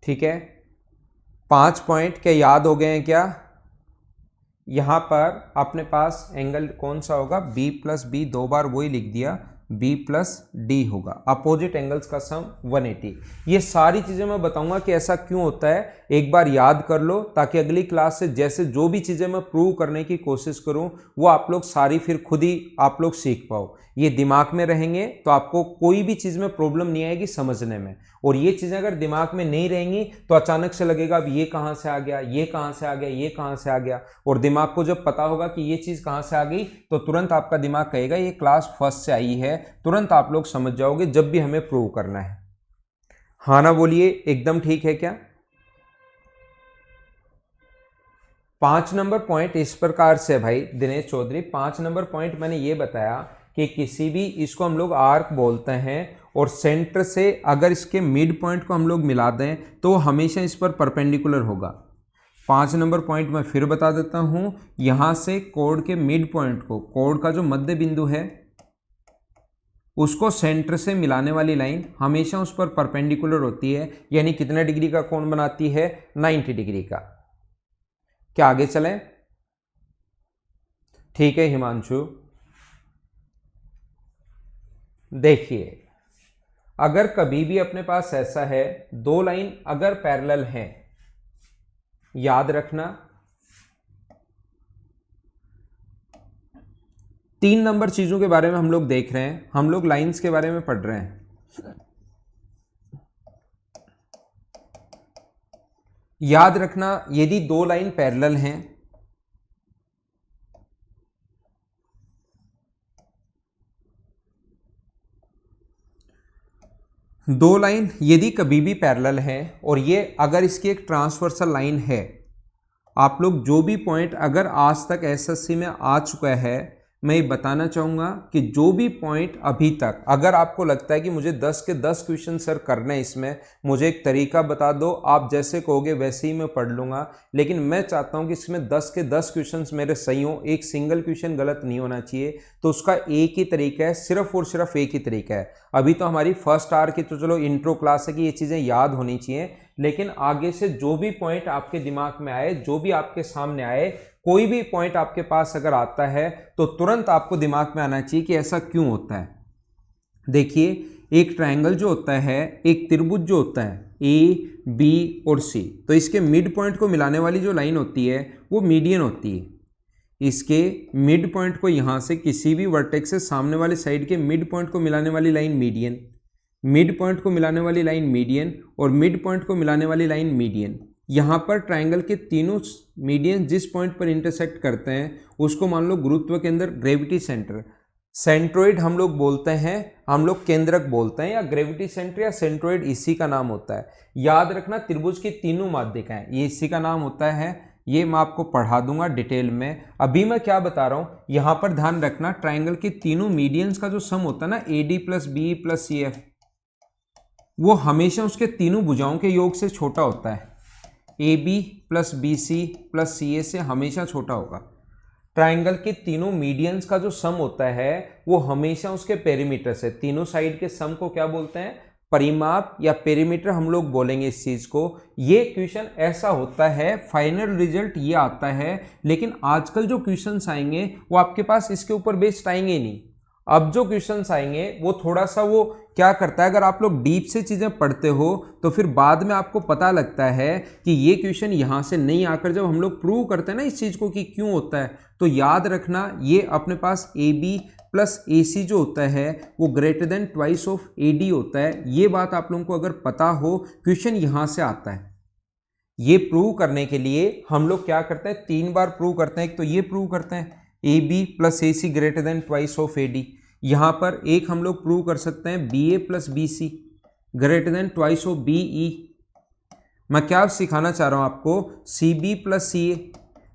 ठीक है, 5 पॉइंट क्या याद हो गए हैं क्या? यहां पर अपने पास एंगल कौन सा होगा? बी प्लस बी, 2 बार वही लिख दिया, बी प्लस डी होगा। अपोजिट एंगल्स का सम 180। ये सारी चीजें मैं बताऊंगा कि ऐसा क्यों होता है, एक बार याद कर लो ताकि अगली क्लास से जैसे जो भी चीजें मैं प्रूव करने की कोशिश करूं वो आप लोग सारी फिर खुद ही आप लोग सीख पाओ। ये दिमाग में रहेंगे तो आपको कोई भी चीज में प्रॉब्लम नहीं आएगी समझने में। और ये चीजें अगर दिमाग में नहीं रहेंगी तो अचानक से लगेगा अब ये कहां से आ गया, ये कहां से आ गया, ये कहां से आ गया। और दिमाग को जब पता होगा कि ये चीज कहां से आ गई तो तुरंत आपका दिमाग कहेगा ये क्लास फर्स्ट से आई है, तुरंत आप लोग समझ जाओगे जब भी हमें प्रूव करना है। हाँ ना बोलिए, एकदम ठीक है क्या? 5 नंबर पॉइंट इस प्रकार से भाई दिनेश चौधरी, 5 नंबर पॉइंट मैंने ये बताया कि किसी भी, इसको हम लोग आर्क बोलते हैं, और सेंटर से अगर इसके मिड पॉइंट को हम लोग मिला दें तो वो हमेशा इस पर परपेंडिकुलर होगा। 5 नंबर पॉइंट मैं फिर बता देता हूं, यहां से कोड के मिड पॉइंट को, कोड का जो मध्य बिंदु है उसको सेंटर से मिलाने वाली लाइन हमेशा उस पर परपेंडिकुलर होती है, यानी कितने डिग्री का कोण बनाती है, 90 डिग्री का। क्या आगे चलें? ठीक है हिमांशु, देखिए अगर कभी भी अपने पास ऐसा है, दो लाइन अगर पैरेलल हैं, याद रखना 3 नंबर चीजों के बारे में हम लोग देख रहे हैं, हम लोग लाइंस के बारे में पढ़ रहे हैं। याद रखना यदि दो लाइन पैरेलल हैं, दो लाइन यदि कभी भी पैरेलल है और ये अगर इसकी एक ट्रांसवर्सल लाइन है, आप लोग जो भी पॉइंट अगर आज तक एसएससी में आ चुका है, मैं ये बताना चाहूँगा कि जो भी पॉइंट अभी तक अगर आपको लगता है कि मुझे 10 के 10 क्वेश्चन सर करने, इसमें मुझे एक तरीका बता दो, आप जैसे कहोगे वैसे ही मैं पढ़ लूँगा, लेकिन मैं चाहता हूँ कि इसमें 10 के 10 क्वेश्चन मेरे सही हों, एक सिंगल क्वेश्चन गलत नहीं होना चाहिए। तो उसका एक ही तरीका है, सिर्फ और सिर्फ एक ही तरीका है। अभी तो हमारी फर्स्ट आवर की तो चलो इंट्रो क्लास है कि ये चीज़ें याद होनी चाहिए, लेकिन आगे से जो भी पॉइंट आपके दिमाग में आए, जो भी आपके सामने आए, कोई भी पॉइंट आपके पास अगर आता है तो तुरंत आपको दिमाग में आना चाहिए कि ऐसा क्यों होता है। देखिए एक ट्रायंगल जो होता है, एक त्रिभुज जो होता है ए बी और सी, तो इसके मिड पॉइंट को मिलाने वाली जो लाइन होती है वो मीडियन होती है। इसके मिड पॉइंट को यहाँ से किसी भी वर्टेक्स से सामने वाले साइड के मिड पॉइंट को मिलाने वाली लाइन मीडियन, मिड पॉइंट को मिलाने वाली लाइन मीडियन और मिड पॉइंट को मिलाने वाली लाइन मीडियन। यहाँ पर ट्रायंगल के तीनों मीडियन जिस पॉइंट पर इंटरसेक्ट करते हैं उसको मान लो गुरुत्व केंद्र, ग्रेविटी सेंटर, सेंट्रोइड हम लोग बोलते हैं, हम लोग केंद्रक बोलते हैं, या ग्रेविटी सेंटर या सेंट्रोइड इसी का नाम होता है। याद रखना त्रिभुज की तीनों माध्यिकाएं ये इसी का नाम होता है, ये मैं आपको पढ़ा दूंगा डिटेल में। अभी मैं क्या बता रहा हूँ यहाँ पर ध्यान रखना, ट्रायंगल के तीनों मीडियंस का जो सम होता है ना, AD plus BE plus CF, वो हमेशा उसके तीनों भुजाओं के योग से छोटा होता है। AB plus BC plus CA से हमेशा छोटा होगा। ट्रायंगल के तीनों मीडियंस का जो सम होता है वो हमेशा उसके पेरीमीटर से, तीनों साइड के सम को क्या बोलते हैं, परिमाप या पेरीमीटर हम लोग बोलेंगे इस चीज को। ये क्वेश्चन ऐसा होता है, फाइनल रिजल्ट ये आता है, लेकिन आजकल जो क्वेश्चंस आएंगे वो आपके पास इसके ऊपर बेस्ड आएंगे नहीं। अब जो क्वेश्चंस आएंगे वो थोड़ा सा वो क्या करता है, अगर आप लोग डीप से चीजें पढ़ते हो तो फिर बाद में आपको पता लगता है कि ये क्वेश्चन यहाँ से नहीं आकर जब हम लोग प्रूव करते हैं ना इस चीज को कि क्यों होता है, तो याद रखना ये अपने पास AB प्लस AC जो होता है वो greater than twice of AD होता है। ये बात आप लोगों को अगर पता हो, क्वेश्चन यहाँ से आता है। ये प्रूव करने के लिए हम लोग क्या करते हैं, 3 बार प्रूव करते हैं। एक तो ये प्रूव करते हैं AB plus AC greater than twice of AD, यहाँ पर एक हम लोग प्रूव कर सकते हैं BA plus BC greater than twice of BE। मैं क्या सिखाना चाह रहा हूँ आपको, CB plus CA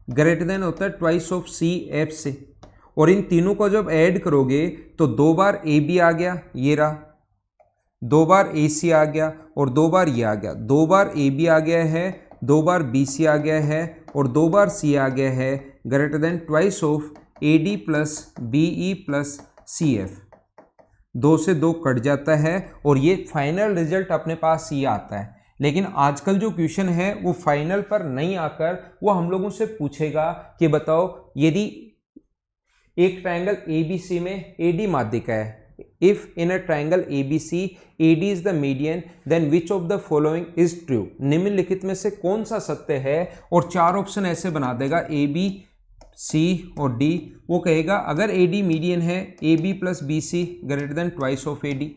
greater than होता है ट्वाइस ऑफ CF से, और इन तीनों को जब ऐड करोगे तो 2 बार AB आ गया, ये रहा, 2 बार AC आ गया और 2 बार ये आ गया, 2 बार AB आ गया है, 2 बार BC आ गया है और 2 बार C आ गया है, greater than twice of AD plus BE plus CF। 2 से 2 कट जाता है और ये फाइनल रिजल्ट अपने पास ये आता है। लेकिन आजकल जो क्वेश्चन है वो फाइनल पर नहीं आकर वो हम लोगों से पूछेगा कि बताओ यदि एक ट्रायंगल ABC में AD माध्यिका है, if in a triangle ABC AD is the median then which of the following is true, निम्नलिखित में से कौन सा सत्य है, और 4 ऑप्शन ऐसे बना देगा AB C और D। वो कहेगा अगर AD मीडियन है AB plus BC greater than twice of AD,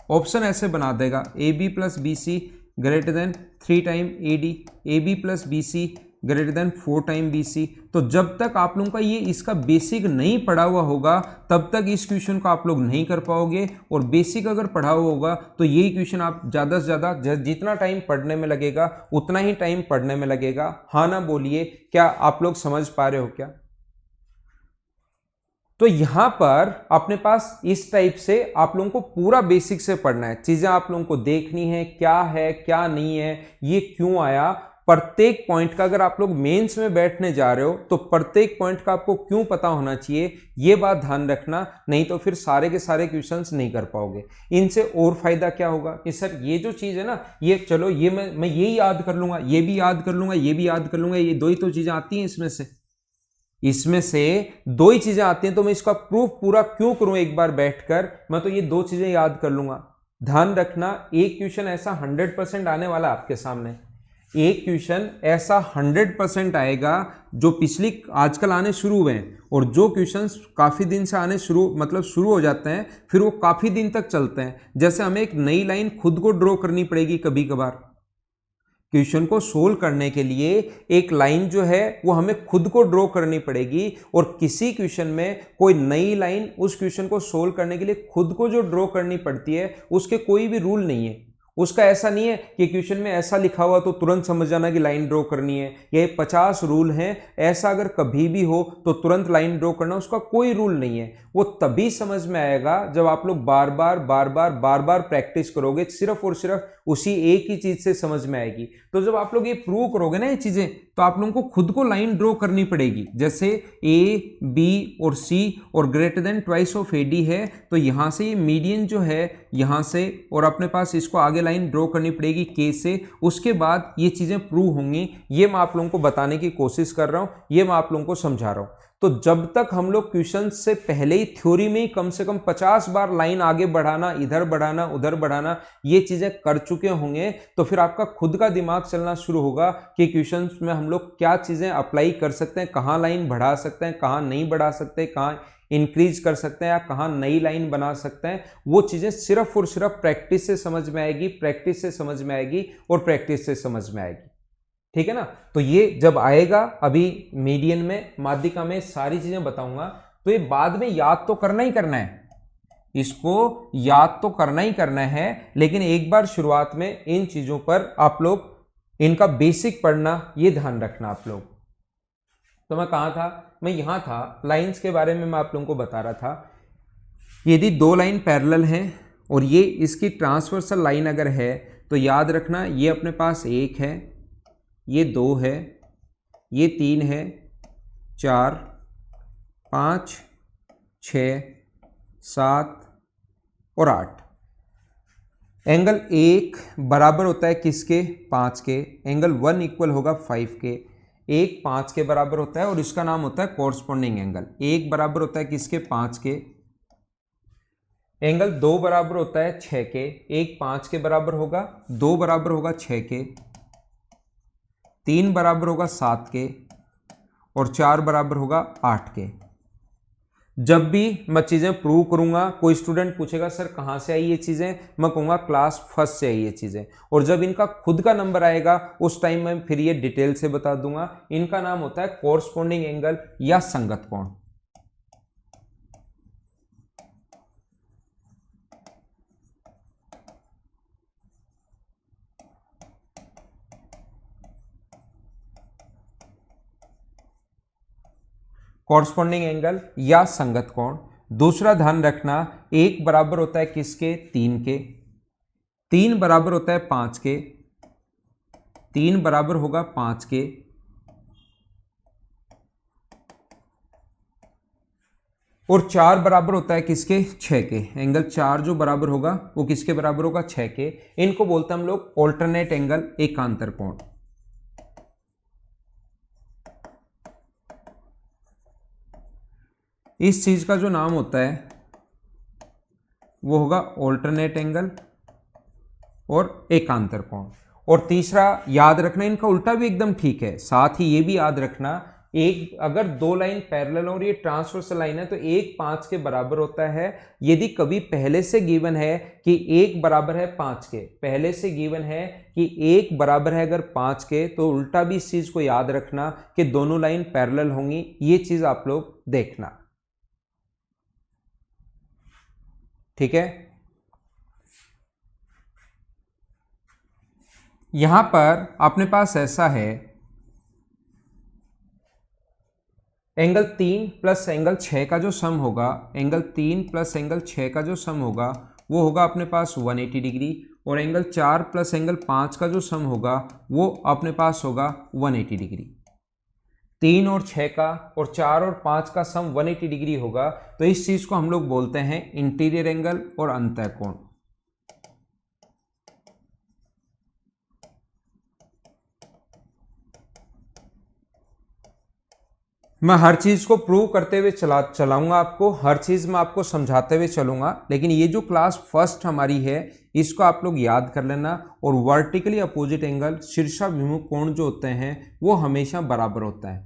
option ऐसे बना देगा AB plus BC greater than 3 time AD, AB plus BC greater than 4 time BC। तो जब तक आप लोगों का ये इसका बेसिक नहीं पढ़ा हुआ होगा तब तक इस क्वेश्चन को आप लोग नहीं कर पाओगे, और बेसिक अगर पढ़ा हुआ होगा तो यही क्वेश्चन आप ज़्यादा से ज़्यादा जितना टाइम पढ़ने में लगेगा उतना ही टाइम पढ़ने में लगेगा। हाँ ना बोलिए, क्या आप लोग समझ पा रहे हो क्या? तो यहां पर अपने पास इस टाइप से आप लोगों को पूरा बेसिक से पढ़ना है, चीजें आप लोगों को देखनी है क्या नहीं है, ये क्यों आया, प्रत्येक पॉइंट का। अगर आप लोग मेंस में बैठने जा रहे हो तो प्रत्येक पॉइंट का आपको क्यों पता होना चाहिए, ये बात ध्यान रखना, नहीं तो फिर सारे के सारे क्वेश्चंस नहीं कर पाओगे। इनसे और फायदा क्या होगा कि सर ये जो चीज है ना, ये चलो ये मैं ये याद कर लूंगा, ये भी याद कर लूंगा, ये भी याद कर लूंगा, ये दो ही तो चीजें आती हैं इसमें से दो ही चीजें आती हैं, तो मैं इसका प्रूफ पूरा क्यों करूं एक बार बैठकर, मैं तो ये दो चीजें याद कर लूंगा। ध्यान रखना, एक क्वेश्चन ऐसा 100% आने वाला आपके सामने, एक क्वेश्चन ऐसा 100% आएगा जो पिछली आजकल आने शुरू हुए हैं, और जो क्वेश्चंस काफी दिन से आने शुरू हो जाते हैं, फिर वो काफी दिन तक चलते हैं। जैसे हमें एक नई लाइन खुद को ड्रॉ करनी पड़ेगी कभी कभार, क्वेश्चन को सोल्व करने के लिए एक लाइन जो है वो हमें खुद को ड्रॉ करनी पड़ेगी, और किसी क्वेश्चन में कोई नई लाइन उस क्वेश्चन को सोल्व करने के लिए खुद को जो ड्रॉ करनी पड़ती है, उसके कोई भी रूल नहीं है। उसका ऐसा नहीं है कि क्वेश्चन में ऐसा लिखा हुआ तो तुरंत समझ जाना कि लाइन ड्रॉ करनी है, ये 50 रूल हैं, ऐसा अगर कभी भी हो तो तुरंत लाइन ड्रॉ करना, उसका कोई रूल नहीं है। वो तभी समझ में आएगा जब आप लोग बार बार प्रैक्टिस करोगे, सिर्फ और सिर्फ उसी एक ही चीज से समझ में आएगी। तो जब आप लोग ये प्रूव करोगे ना ये चीजें, तो आप लोगों को खुद को लाइन ड्रॉ करनी पड़ेगी। जैसे ए बी और सी और greater than twice of AD है, तो यहां से ये मीडियन जो है यहां से, और अपने पास इसको आगे लाइन ड्रॉ करनी पड़ेगी के से, उसके बाद ये चीजें प्रूव होंगी। ये मैं आप लोगों को बताने की कोशिश कर रहा हूं, ये मैं आप लोगों को समझा रहा हूं। तो जब तक हम लोग क्वेश्चन से पहले ही थ्योरी में ही कम से कम 50 बार लाइन आगे बढ़ाना, इधर बढ़ाना, उधर बढ़ाना, ये चीजें कर चुके होंगे, तो फिर आपका खुद का दिमाग चलना शुरू होगा कि क्वेश्चन में हम लोग क्या चीजें अप्लाई कर सकते हैं, कहाँ लाइन बढ़ा सकते हैं, कहाँ नहीं बढ़ा सकते, कहाँ इंक्रीज कर सकते हैं, या कहाँ नई लाइन बना सकते हैं। वो चीजें सिर्फ और सिर्फ प्रैक्टिस से समझ में आएगी, प्रैक्टिस से समझ में आएगी, और प्रैक्टिस से समझ में आएगी। ठीक है ना। तो ये जब आएगा, अभी मीडियन में, माध्यिका में सारी चीजें बताऊंगा, तो ये बाद में याद तो करना ही करना है, इसको याद तो करना ही करना है, लेकिन एक बार शुरुआत में इन चीजों पर आप लोग इनका बेसिक पढ़ना, ये ध्यान रखना आप लोग। तो मैं कहां था, मैं यहां था, लाइंस के बारे में मैं आप लोगों को बता रहा था। यदि दो लाइन पैरेलल हैं और ये इसकी ट्रांसवर्सल लाइन अगर है, तो याद रखना ये अपने पास एक है, ये दो है, ये तीन है, 4 5 6 7 और 8। एंगल एक बराबर होता है किसके, 5 के। एंगल 1 इक्वल होगा 5 के। एक 5 के बराबर होता है और इसका नाम होता है कॉरस्पॉन्डिंग एंगल। एक बराबर होता है किसके, 5 के। एंगल 2 बराबर होता है 6 के। एक 5 के बराबर होगा, 2 बराबर होगा 6 के, 3 बराबर होगा 7 के, और 4 बराबर होगा 8 के। जब भी मैं चीजें प्रूव करूंगा, कोई स्टूडेंट पूछेगा सर कहां से आई ये चीजें, मैं कहूंगा क्लास फर्स्ट से आई ये चीजें। और जब इनका खुद का नंबर आएगा उस टाइम मैं फिर ये डिटेल से बता दूंगा। इनका नाम होता है कॉरस्पॉन्डिंग एंगल या संगत कोण। कॉरस्पॉन्डिंग एंगल या संगत कोण। दूसरा ध्यान रखना, एक बराबर होता है किसके, 3 के। 3 बराबर होता है 5 के। 3 बराबर होगा 5 के। और 4 बराबर होता है किसके, 6 के। एंगल 4 जो बराबर होगा वो किसके बराबर होगा, 6 के। इनको बोलते हैं हम लोग ऑल्टरनेट एंगल, एकांतर कोण। इस चीज का जो नाम होता है वो होगा ऑल्टरनेट एंगल और एकांतर कोण। और तीसरा याद रखना, इनका उल्टा भी एकदम ठीक है, साथ ही ये भी याद रखना, एक अगर दो लाइन पैरेलल और ये ट्रांसवर्सल लाइन है तो एक 5 के बराबर होता है। यदि कभी पहले से गिवन है कि एक बराबर है 5 के, पहले से गिवन है कि एक बराबर है अगर 5 के, तो उल्टा भी इस चीज को याद रखना कि दोनों लाइन पैरेलल होंगी। ये चीज आप लोग देखना, ठीक है। यहां पर अपने पास ऐसा है, एंगल 3 प्लस एंगल 6 का जो सम होगा, एंगल 3 प्लस एंगल 6 का जो सम होगा वो होगा अपने पास 180 डिग्री, और एंगल 4 प्लस एंगल 5 का जो सम होगा वो अपने पास होगा 180 डिग्री। 3 और 6 का और 4 और 5 का सम 180 डिग्री होगा, तो इस चीज को हम लोग बोलते हैं इंटीरियर एंगल और अंतः कोण। मैं हर चीज को प्रूव करते हुए चलाऊंगा आपको, हर चीज मैं आपको समझाते हुए चलूंगा, लेकिन ये जो क्लास फर्स्ट हमारी है इसको आप लोग याद कर लेना। और वर्टिकली अपोजिट एंगल शीर्षाभिमुख कोण जो होते हैं वो हमेशा बराबर होता है।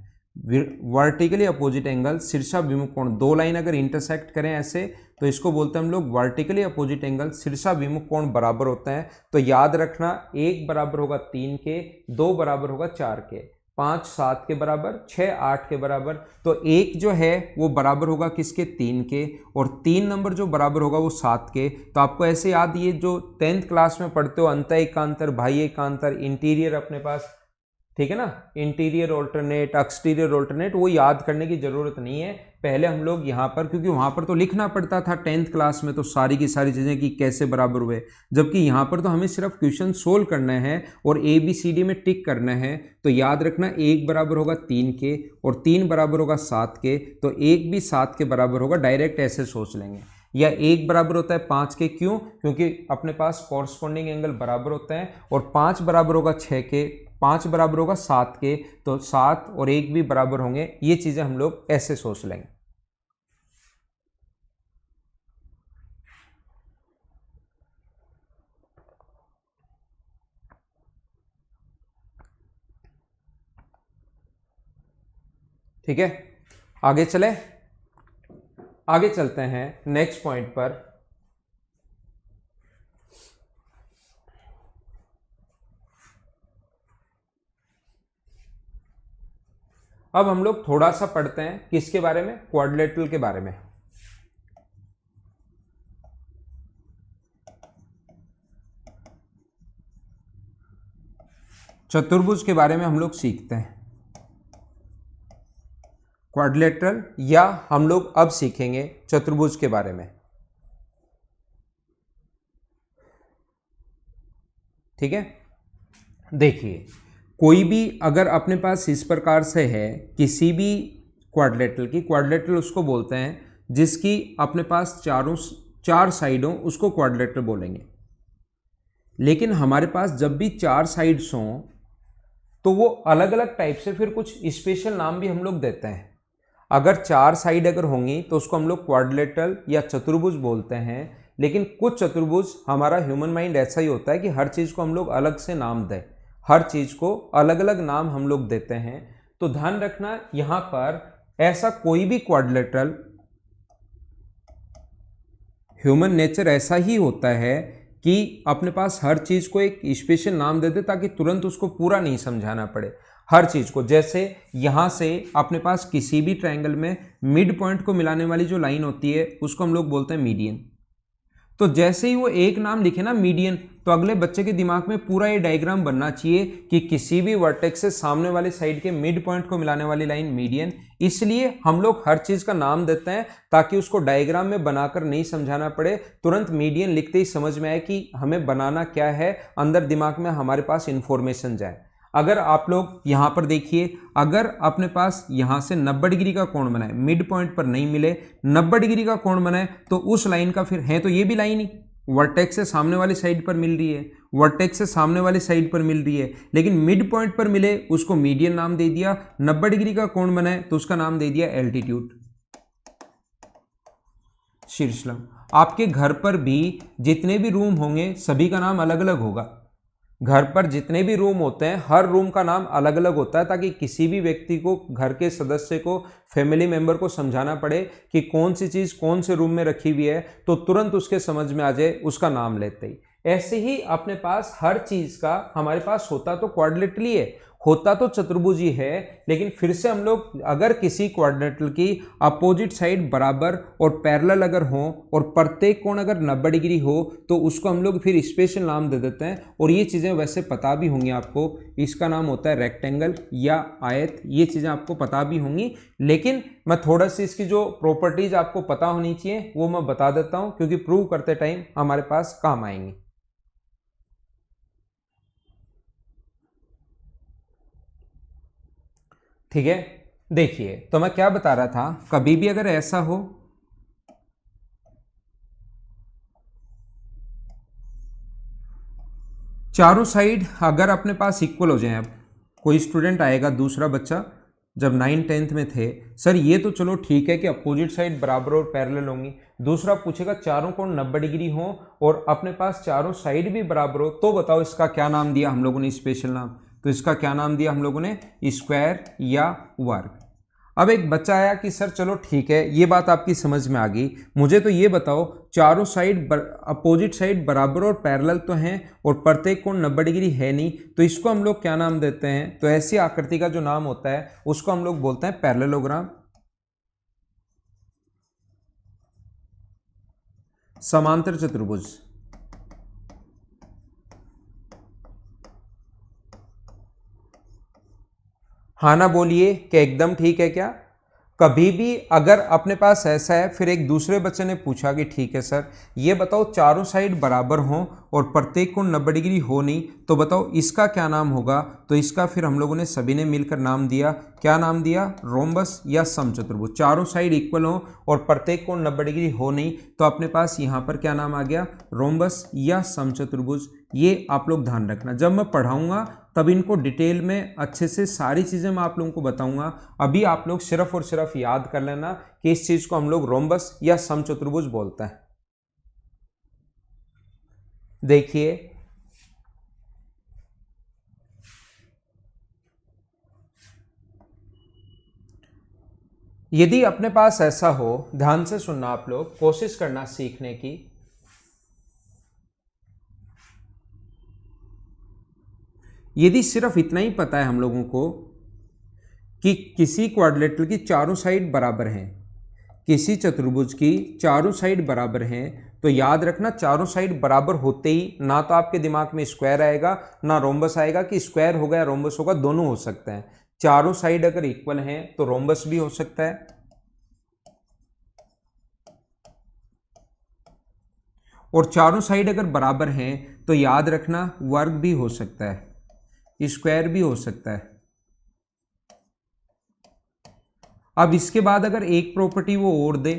वर्टिकली अपोजिट एंगल शीर्षाभिमुख कोण, दो लाइन अगर इंटरसेक्ट करें ऐसे तो इसको बोलते हैं हम लोग वर्टिकली अपोजिट एंगल शीर्षाभिमुख कोण बराबर होता है। तो याद रखना, 1 बराबर होगा 3 के, 2 बराबर होगा 4 के, 5 7 के बराबर, 6 8 के बराबर। तो 1 जो है वो बराबर होगा किसके, 3 के, और 3 नंबर जो बराबर होगा वो 7 के। तो आपको ऐसे याद, ये जो 10th क्लास में पढ़ते हो अंतः एकांतर, बाह्य एकांतर, इंटीरियर अपने पास, ठीक है ना, इंटीरियर ऑल्टरनेट, एक्सटीरियर ऑल्टरनेट, वो याद करने की जरूरत नहीं है। पहले हम लोग यहाँ पर, क्योंकि वहाँ पर तो लिखना पड़ता था 10th क्लास में तो सारी की सारी चीज़ें कि कैसे बराबर हुए, जबकि यहाँ पर तो हमें सिर्फ क्वेश्चन सोल्व करना है और ABCD में टिक करना है। तो याद रखना, 1 बराबर होगा 3 के और 3 बराबर होगा 7 के, तो 1 भी 7 के बराबर होगा, डायरेक्ट ऐसे सोच लेंगे। या 1 बराबर होता है 5 के, क्यों, क्योंकि अपने पास कॉरस्पॉन्डिंग एंगल बराबर होता है, और 5 बराबर होगा 6 के, 5 बराबर होगा 7 के, तो 7 और 1 भी बराबर होंगे। ये चीजें हम लोग ऐसे सोच लेंगे। ठीक है, आगे चले, आगे चलते हैं नेक्स्ट पॉइंट पर। अब हम लोग थोड़ा सा पढ़ते हैं किसके बारे में, क्वाड्रिलेटरल के बारे में। चतुर्भुज के बारे में हम लोग सीखते हैं, क्वाड्रिलेटरल, या हम लोग अब सीखेंगे चतुर्भुज के बारे में। ठीक है, देखिए कोई भी अगर अपने पास इस प्रकार से है किसी भी क्वाड्रिलेटरल की, क्वाड्रिलेटरल उसको बोलते हैं जिसकी अपने पास चार साइड हो, उसको क्वाड्रिलेटरल बोलेंगे। लेकिन हमारे पास जब भी 4 साइड्स हों तो वो अलग अलग टाइप से फिर कुछ स्पेशल नाम भी हम लोग देते हैं। अगर 4 साइड अगर होंगी तो उसको हम लोग क्वाड्रिलेटरल या चतुर्भुज बोलते हैं। लेकिन कुछ चतुर्भुज, हमारा ह्यूमन माइंड ऐसा ही होता है कि हर चीज को हम लोग अलग से नाम दें, हर चीज को अलग अलग नाम हम लोग देते हैं। तो ध्यान रखना, यहां पर ऐसा कोई भी क्वाड्रिलेटरल, ह्यूमन नेचर ऐसा ही होता है कि अपने पास हर चीज को एक स्पेशल नाम दे दे ताकि तुरंत उसको पूरा नहीं समझाना पड़े हर चीज को। जैसे यहां से अपने पास किसी भी ट्रायंगल में मिड पॉइंट को मिलाने वाली जो लाइन होती है उसको हम लोग बोलते हैं मीडियन। तो जैसे ही वो एक नाम लिखे ना मीडियन, तो अगले बच्चे के दिमाग में पूरा ये डायग्राम बनना चाहिए कि किसी भी वर्टेक्स से सामने वाले साइड के मिड पॉइंट को मिलाने वाली लाइन मीडियन। इसलिए हम लोग हर चीज का नाम देते हैं ताकि उसको डायग्राम में बनाकर नहीं समझाना पड़े, तुरंत मीडियन लिखते ही समझ में आए कि हमें बनाना क्या है, अंदर दिमाग में हमारे पास इंफॉर्मेशन जाए। अगर आप लोग यहां पर देखिए, अगर अपने पास यहां से 90 डिग्री का कोण बनाए, मिड पॉइंट पर नहीं मिले, 90 डिग्री का कोण बनाए, तो उस लाइन का फिर है तो ये भी लाइन ही वर्टेक्स से सामने वाली साइड पर मिल रही है, वर्टेक्स से सामने वाली साइड पर मिल रही है, लेकिन मिड पॉइंट पर मिले उसको मीडियन नाम दे दिया, 90 डिग्री का कोण बनाए तो उसका नाम दे दिया एल्टीट्यूड, शीर्षलंब। आपके घर पर भी जितने भी रूम होंगे सभी का नाम अलग अलग होगा। घर पर जितने भी रूम होते हैं हर रूम का नाम अलग अलग होता है ताकि किसी भी व्यक्ति को, घर के सदस्य को, फैमिली मेंबर को समझाना पड़े कि कौन सी चीज कौन से रूम में रखी हुई है तो तुरंत उसके समझ में आ जाए उसका नाम लेते ही। ऐसे ही अपने पास हर चीज का हमारे पास होता तो क्वाड्रिलेटरल ही है। होता तो चतुर्भुज ही है, लेकिन फिर से हम लोग अगर किसी क्वाड्रिलेटरल की अपोजिट साइड बराबर और पैरेलल अगर हो और प्रत्येक कोण अगर 90 डिग्री हो तो उसको हम लोग फिर स्पेशल नाम दे देते हैं। और ये चीज़ें वैसे पता भी होंगी आपको, इसका नाम होता है रेक्टेंगल या आयत, ये चीज़ें आपको पता भी होंगी। लेकिन मैं थोड़ा सी इसकी जो प्रॉपर्टीज आपको पता होनी चाहिए वो मैं बता देता हूँ, क्योंकि प्रूव करते टाइम हमारे पास काम आएंगी। ठीक है, देखिए तो मैं क्या बता रहा था, कभी भी अगर ऐसा हो चारों साइड अगर अपने पास इक्वल हो जाए, अब कोई स्टूडेंट आएगा दूसरा बच्चा जब 9th-10th में थे, सर ये तो चलो ठीक है कि अपोजिट साइड बराबर और पैरेलल होंगी, दूसरा पूछेगा चारों कोण 90 डिग्री हो और अपने पास चारों साइड भी बराबर हो, तो बताओ इसका क्या नाम दिया हम लोगों ने, स्पेशल नाम। तो इसका क्या नाम दिया हम लोगों ने, स्क्वायर या वर्ग। अब एक बच्चा आया कि सर चलो ठीक है, ये बात आपकी समझ में आ गई, मुझे तो ये बताओ चारों साइड अपोजिट साइड बराबर और पैरेलल तो हैं और प्रत्येक कोण 90 डिग्री है नहीं, तो इसको हम लोग क्या नाम देते हैं। तो ऐसी आकृति का जो नाम होता है उसको हम लोग बोलते हैं पैरेललोग्राम, समांतर चतुर्भुज। हाँ ना बोलिए कि एकदम ठीक है क्या। कभी भी अगर अपने पास ऐसा है, फिर एक दूसरे बच्चे ने पूछा कि ठीक है सर ये बताओ चारों साइड बराबर हों और प्रत्येक कोण 90 डिग्री हो नहीं, तो बताओ इसका क्या नाम होगा। तो इसका फिर हम लोगों ने सभी ने मिलकर नाम दिया, क्या नाम दिया, रोम्बस या समचतुर्भुज। चारों साइड इक्वल हो और प्रत्येक कोण 90 डिग्री हो नहीं, तो अपने पास यहाँ पर क्या नाम आ गया, रोम्बस या समचतुर्भुज। ये आप लोग ध्यान रखना, जब मैं पढ़ाऊंगा तब इनको डिटेल में अच्छे से सारी चीज़ें मैं आप लोगों को बताऊंगा। अभी आप लोग सिर्फ और सिर्फ याद कर लेना कि इस चीज़ को हम लोग रोम्बस या समचतुर्भुज बोलते हैं। देखिए यदि अपने पास ऐसा हो, ध्यान से सुनना आप लोग, कोशिश करना सीखने की। यदि सिर्फ इतना ही पता है हम लोगों को कि किसी क्वाड्रिलेटरल की चारों साइड बराबर हैं, किसी चतुर्भुज की चारों साइड बराबर हैं, तो याद रखना चारों साइड बराबर होते ही ना तो आपके दिमाग में स्क्वायर आएगा ना रोम्बस आएगा कि स्क्वायर होगा या रोम्बस होगा, दोनों हो सकता है। चारों साइड अगर इक्वल हैं तो रोम्बस भी हो सकता है और चारों साइड अगर बराबर हैं तो याद रखना वर्ग भी हो सकता है, स्क्वायर भी हो सकता है। अब इसके बाद अगर एक प्रॉपर्टी वो और दे,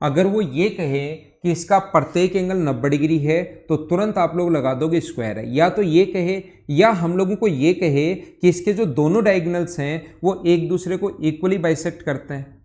अगर वो ये कहे कि इसका प्रत्येक एंगल 90 डिग्री है, तो तुरंत आप लोग लगा दोगे स्क्वायर है। या तो ये कहे, या हम लोगों को ये कहे कि इसके जो दोनों डायगोनल्स हैं वो एक दूसरे को इक्वली बाइसेक्ट करते हैं,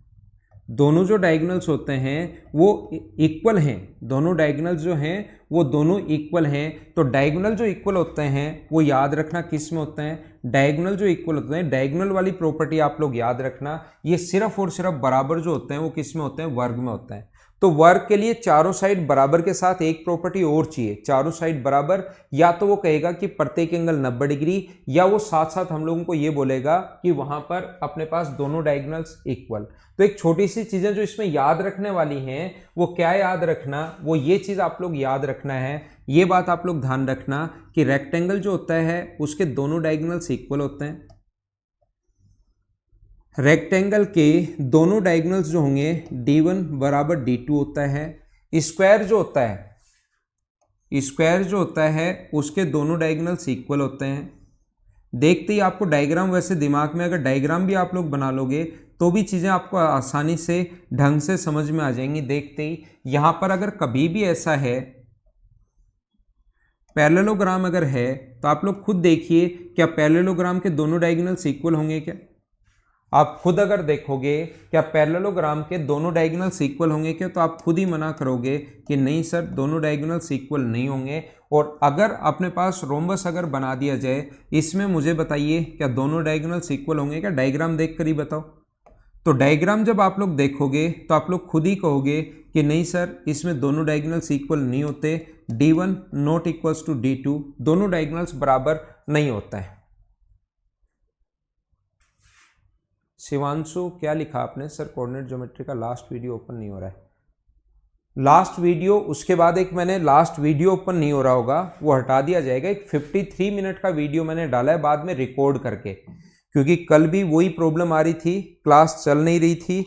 दोनों जो डायगोनल्स होते हैं वो इक्वल हैं, दोनों डायगोनल्स जो हैं वो दोनों इक्वल हैं। तो डायगोनल जो इक्वल होते हैं वो याद रखना किस में होते हैं, डायगोनल जो इक्वल होते हैं, डायगोनल वाली प्रॉपर्टी आप लोग याद रखना, ये सिर्फ और सिर्फ बराबर जो होते हैं वो किस में होते हैं, वर्ग में होते हैं। तो वर्ग के लिए चारों साइड बराबर के साथ एक प्रॉपर्टी और चाहिए, चारों साइड बराबर, या तो वो कहेगा कि प्रत्येक एंगल 90 डिग्री, या वो साथ साथ हम लोगों को ये बोलेगा कि वहां पर अपने पास दोनों डायगोनल्स इक्वल। तो एक छोटी सी चीजें जो इसमें याद रखने वाली हैं वो क्या याद रखना, वो ये चीज आप लोग याद रखना है, ये बात आप लोग ध्यान रखना कि रेक्टेंगल जो होता है उसके दोनों डायगोनल्स इक्वल होते हैं। रेक्टेंगल के दोनों डायगोनल्स जो होंगे d1 बराबर d2 होता है। स्क्वायर जो होता है, स्क्वायर जो होता है उसके दोनों डायगोनल्स इक्वल होते हैं। देखते ही आपको डायग्राम, वैसे दिमाग में अगर डायग्राम भी आप लोग बना लोगे तो भी चीज़ें आपको आसानी से ढंग से समझ में आ जाएंगी। देखते ही यहाँ पर अगर कभी भी ऐसा है, पैरेललोग्राम अगर है, तो आप लोग खुद देखिए क्या पैरेललोग्राम के दोनों डायगोनल्स इक्वल होंगे क्या। आप खुद अगर देखोगे क्या पैरेललोग्राम के दोनों डायगोनल्स इक्वल होंगे क्या, तो आप खुद ही मना करोगे कि नहीं सर दोनों डायगोनल्स इक्वल नहीं होंगे। और अगर अपने पास रोम्बस अगर बना दिया जाए, इसमें मुझे बताइए क्या दोनों डायगोनल्स इक्वल होंगे क्या, डायग्राम देख कर ही बताओ। तो डायग्राम जब आप लोग देखोगे तो आप लोग खुद ही कहोगे कि नहीं सर इसमें दोनों डायगोनल्स इक्वल नहीं होते, d1 not equals to d2, दोनों डायगोनल्स बराबर नहीं होता है। शिवांशु क्या लिखा आपने सर? कोऑर्डिनेट ज्योमेट्री का लास्ट वीडियो ओपन नहीं हो रहा है। लास्ट वीडियो, उसके बाद एक मैंने लास्ट वीडियो ओपन नहीं हो रहा होगा, वो हटा दिया जाएगा। एक 53 मिनट का वीडियो मैंने डाला है बाद में रिकॉर्ड करके, क्योंकि कल भी वही प्रॉब्लम आ रही थी, क्लास चल नहीं रही थी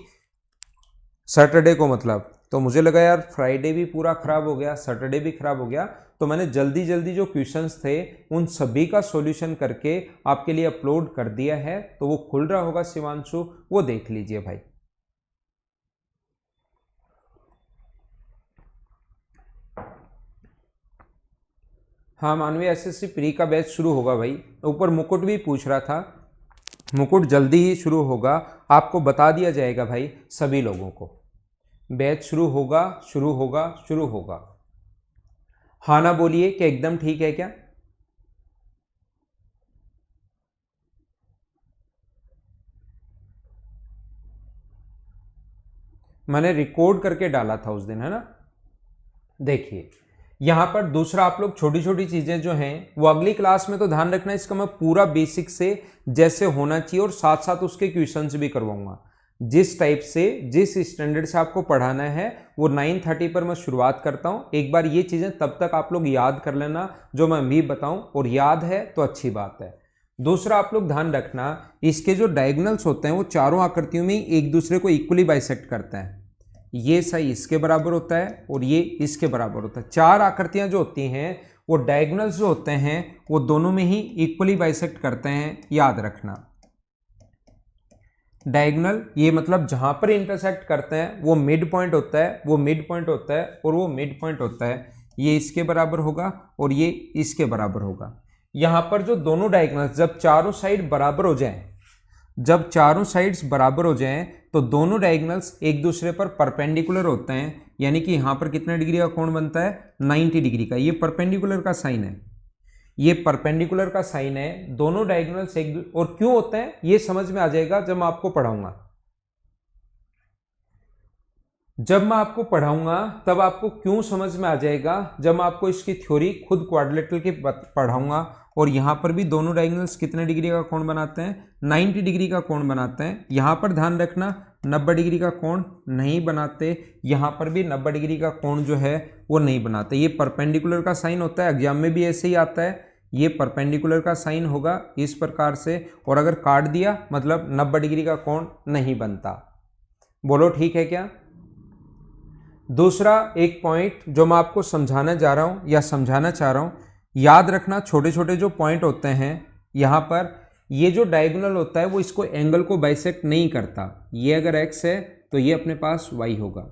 सैटरडे को, मतलब तो मुझे लगा यार फ्राइडे भी पूरा खराब हो गया, सैटरडे भी खराब हो गया, तो मैंने जल्दी जल्दी जो क्वेश्चंस थे उन सभी का सॉल्यूशन करके आपके लिए अपलोड कर दिया है। तो वो खुल रहा होगा शिवांशु, वो देख लीजिए भाई। हाँ मानवीय एसएससी प्री का बैच शुरू होगा भाई। ऊपर मुकुट भी पूछ रहा था, मुकुट जल्दी ही शुरू होगा, आपको बता दिया जाएगा भाई सभी लोगों को। बैच शुरू होगा, शुरू होगा, शुरू होगा। हाँ ना बोलिए कि एकदम ठीक है क्या? मैंने रिकॉर्ड करके डाला था उस दिन, है ना। देखिए यहां पर दूसरा, आप लोग छोटी छोटी चीजें जो हैं वो अगली क्लास में तो ध्यान रखना, इसका मैं पूरा बेसिक से जैसे होना चाहिए और साथ साथ उसके क्वेश्चंस भी करवाऊंगा। जिस टाइप से, जिस स्टैंडर्ड से आपको पढ़ाना है वो 9:30 पर मैं शुरुआत करता हूं। एक बार ये चीजें तब तक आप लोग याद कर लेना जो मैं भी बताऊं, और याद है तो अच्छी बात है। दूसरा आप लोग ध्यान रखना, इसके जो डायगोनल्स होते हैं वो चारों आकृतियों में एक दूसरे को इक्वली बाइसेक्ट करते हैं। ये सही इसके बराबर होता है और ये इसके बराबर होता है। चार आकृतियां जो होती हैं वो डायगोनल्स जो होते हैं वो दोनों में ही इक्वली बाइसेक्ट करते हैं, याद रखना। डायगोनल ये मतलब जहां पर इंटरसेक्ट करते हैं वो मिड पॉइंट होता है, वो मिड पॉइंट होता है और वो मिड पॉइंट होता है। ये इसके बराबर होगा और ये इसके बराबर होगा। यहां पर जो दोनों डायगोनल्स जब चारों साइड बराबर हो जाएं, जब चारों साइड्स बराबर हो जाएं तो दोनों डायगोनल्स एक दूसरे पर परपेंडिकुलर होते हैं, यानी कि यहां पर कितने डिग्री का कोण बनता है? 90 डिग्री का। ये परपेंडिकुलर का साइन है, ये परपेंडिकुलर का साइन है। दोनों डायगोनल्स एक, और क्यों होते हैं ये समझ में आ जाएगा जब मैं आपको पढ़ाऊंगा। जब मैं आपको पढ़ाऊंगा तब आपको क्यों समझ में आ जाएगा, जब मैं आपको इसकी थ्योरी खुद क्वाड्रिलेटरल की पढ़ाऊंगा। और यहां पर भी दोनों डायगोनल्स कितने डिग्री का कोण बनाते हैं? 90 डिग्री का कोण बनाते हैं। यहां पर ध्यान रखना 90 डिग्री का कोण नहीं बनाते, यहां पर भी 90 डिग्री का कोण जो है वो नहीं बनाते। ये परपेंडिकुलर का साइन होता है, एग्जाम में भी ऐसे ही आता है, ये परपेंडिकुलर का साइन होगा इस प्रकार से, और अगर काट दिया मतलब 90 डिग्री का कोण नहीं बनता। बोलो ठीक है क्या? दूसरा एक पॉइंट जो मैं आपको समझाना जा रहा हूं या समझाना चाह रहा हूं, याद रखना छोटे छोटे जो पॉइंट होते हैं यहां पर, ये जो डायगोनल होता है वो इसको एंगल को बाइसेक्ट नहीं करता। ये अगर x है तो ये अपने पास y होगा।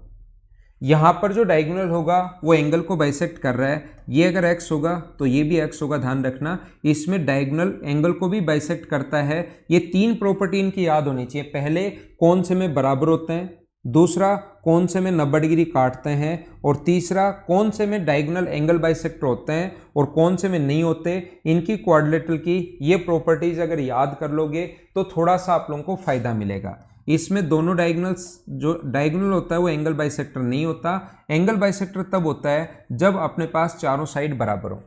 यहां पर जो डायगोनल होगा वो एंगल को बाइसेक्ट कर रहा है, ये अगर x होगा तो ये भी x होगा। ध्यान रखना इसमें डायगोनल एंगल को भी बाइसेक्ट करता है। ये तीन प्रॉपर्टी इनकी याद होनी चाहिए। पहले कौन से में बराबर होते हैं, दूसरा कौन से में 90 डिग्री काटते हैं, और तीसरा कौन से में डायगोनल एंगल बाइसेक्टर होते हैं और कौन से में नहीं होते। इनकी क्वाड्रिलेटरल की ये प्रॉपर्टीज अगर याद कर लोगे तो थोड़ा सा आप लोगों को फायदा मिलेगा। इसमें दोनों डायगोनल्स, जो डायगोनल होता है वो एंगल बाइसेक्टर नहीं होता। एंगल बाइसेक्टर तब होता है जब अपने पास चारों साइड बराबर हो।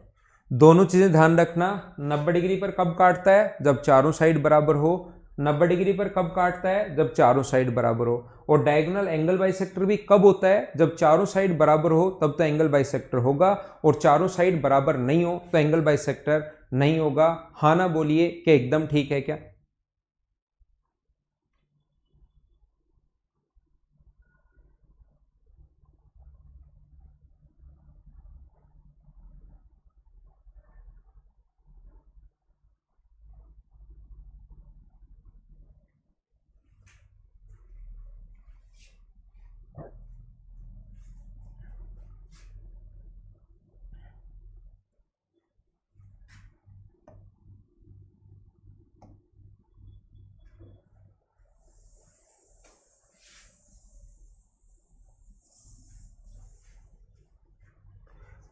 दोनों चीजें ध्यान रखना, 90 डिग्री पर कब काटता है? जब चारों साइड बराबर हो। 90 डिग्री पर कब काटता है? जब चारों साइड बराबर हो। और डायगोनल एंगल बाइसेक्टर भी कब होता है? जब चारों साइड बराबर हो तब तो एंगल बाइसेक्टर होगा, और चारों साइड बराबर नहीं हो तो एंगल बाइसेक्टर नहीं होगा। हाँ ना बोलिए कि एकदम ठीक है क्या?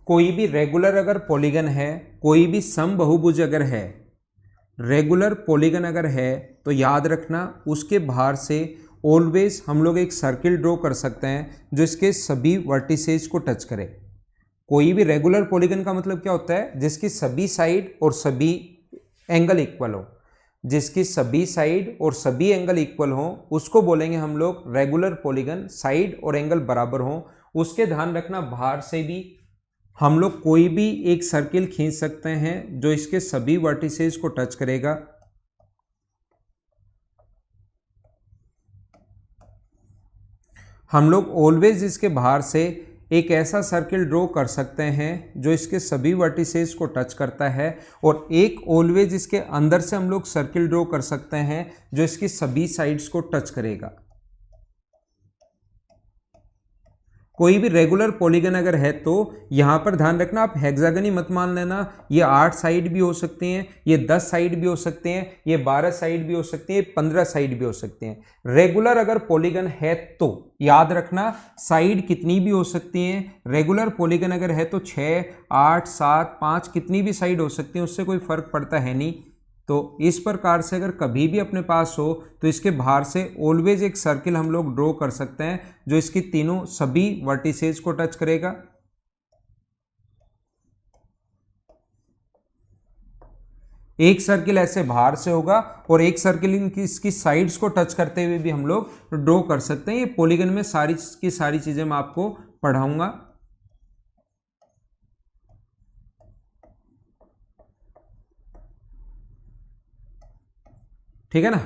कोई भी रेगुलर अगर पॉलीगन है, कोई भी समबाहुभुज अगर है, रेगुलर पॉलीगन अगर है, तो याद रखना उसके बाहर से ऑलवेज हम लोग एक सर्किल ड्रॉ कर सकते हैं जो इसके सभी वर्टिसेज को टच करे। कोई भी रेगुलर पॉलीगन का मतलब क्या होता है? जिसकी सभी साइड और सभी एंगल इक्वल हो। जिसकी सभी साइड और सभी एंगल इक्वल हो उसको बोलेंगे हम लोग रेगुलर पॉलीगन, साइड और एंगल बराबर हो। उसके ध्यान रखना बाहर से भी हम लोग कोई भी एक सर्किल खींच सकते हैं जो इसके सभी वर्टिसेस को टच करेगा। हम लोग ऑलवेज इसके बाहर से एक ऐसा सर्किल ड्रॉ कर सकते हैं जो इसके सभी वर्टिसेस को टच करता है, और एक ऑलवेज इसके अंदर से हम लोग सर्किल ड्रॉ कर सकते हैं जो इसकी सभी साइड्स को टच करेगा। कोई भी रेगुलर पॉलीगन अगर है तो यहां पर ध्यान रखना, आप हेक्सागन ही मत मान लेना। ये 8 साइड भी हो सकती हैं, ये 10 साइड भी हो सकते हैं, ये 12 साइड भी हो सकती हैं, 15 साइड भी हो सकते हैं। रेगुलर अगर पॉलीगन है तो याद रखना साइड कितनी भी हो सकती हैं। रेगुलर पॉलीगन अगर है तो 6, 8, 7, 5 कितनी भी साइड हो सकती हैं, उससे कोई फर्क पड़ता है नहीं। तो इस प्रकार से अगर कभी भी अपने पास हो तो इसके बाहर से ऑलवेज एक सर्किल हम लोग ड्रॉ कर सकते हैं जो इसकी तीनों सभी वर्टिसेस को टच करेगा। एक सर्किल ऐसे बाहर से होगा और एक सर्किल इसकी साइड्स को टच करते हुए भी हम लोग ड्रॉ कर सकते हैं। ये पॉलीगन में सारी की सारी चीजें मैं आपको पढ़ाऊंगा। ठीक है ना,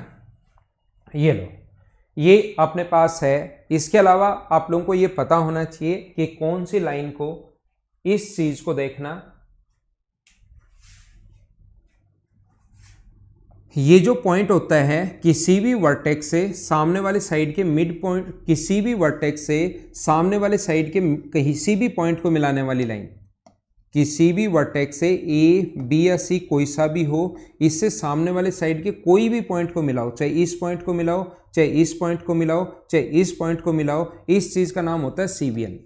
ये लो, ये अपने पास है। इसके अलावा आप लोगों को ये पता होना चाहिए कि कौन सी लाइन को, इस चीज को देखना, ये जो पॉइंट होता है किसी भी वर्टेक्स से सामने वाले साइड के मिड पॉइंट, किसी भी वर्टेक्स से सामने वाले साइड के किसी भी पॉइंट को मिलाने वाली लाइन, किसी भी वर्टेक्स से ए बी या सी कोई सा भी हो, इससे सामने वाले साइड के कोई भी पॉइंट को मिलाओ, चाहे इस पॉइंट को मिलाओ, चाहे इस पॉइंट को मिलाओ, चाहे इस पॉइंट को मिलाओ, इस चीज का नाम होता है सीवीएन।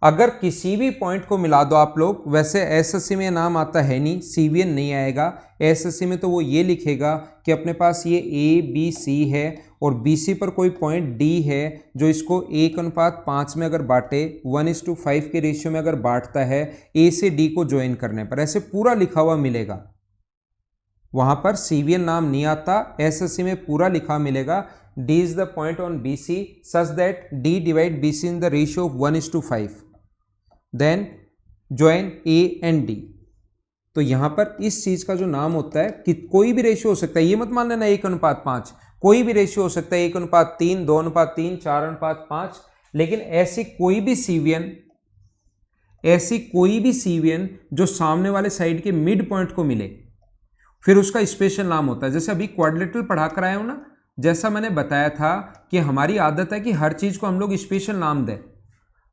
अगर किसी भी पॉइंट को मिला दो आप लोग, वैसे एसएससी में नाम आता है नहीं, सीवीएन नहीं आएगा। एसएससी में तो वो ये लिखेगा कि अपने पास ये ए बी सी है और बीसी पर कोई पॉइंट डी है जो इसको 1:5 में अगर बांटे, 1:5 के रेशियो में अगर बांटता है ए से डी को ज्वाइन करने पर, ऐसे पूरा लिखा हुआ मिलेगा। वहां पर सीवीएन नाम नहीं आता, एसएससी में पूरा लिखा मिलेगा D is the point on BC such that D divide BC in the ratio of 1:5, then join A and D. तो यहां पर इस चीज का जो नाम होता है कि कोई भी रेशियो हो सकता है, ये मत मान लेना 1:5, कोई भी रेशियो हो सकता है, 1:3, 2:3, 4:5, लेकिन ऐसी कोई भी सीवीएन जो सामने वाले साइड के मिड पॉइंट को मिले, फिर उसका स्पेशल नाम होता है। जैसे अभी क्वाड्रिलेटरल पढ़ा कर आया हूं ना, जैसा मैंने बताया था कि हमारी आदत है कि हर चीज को हम लोग स्पेशल नाम दें।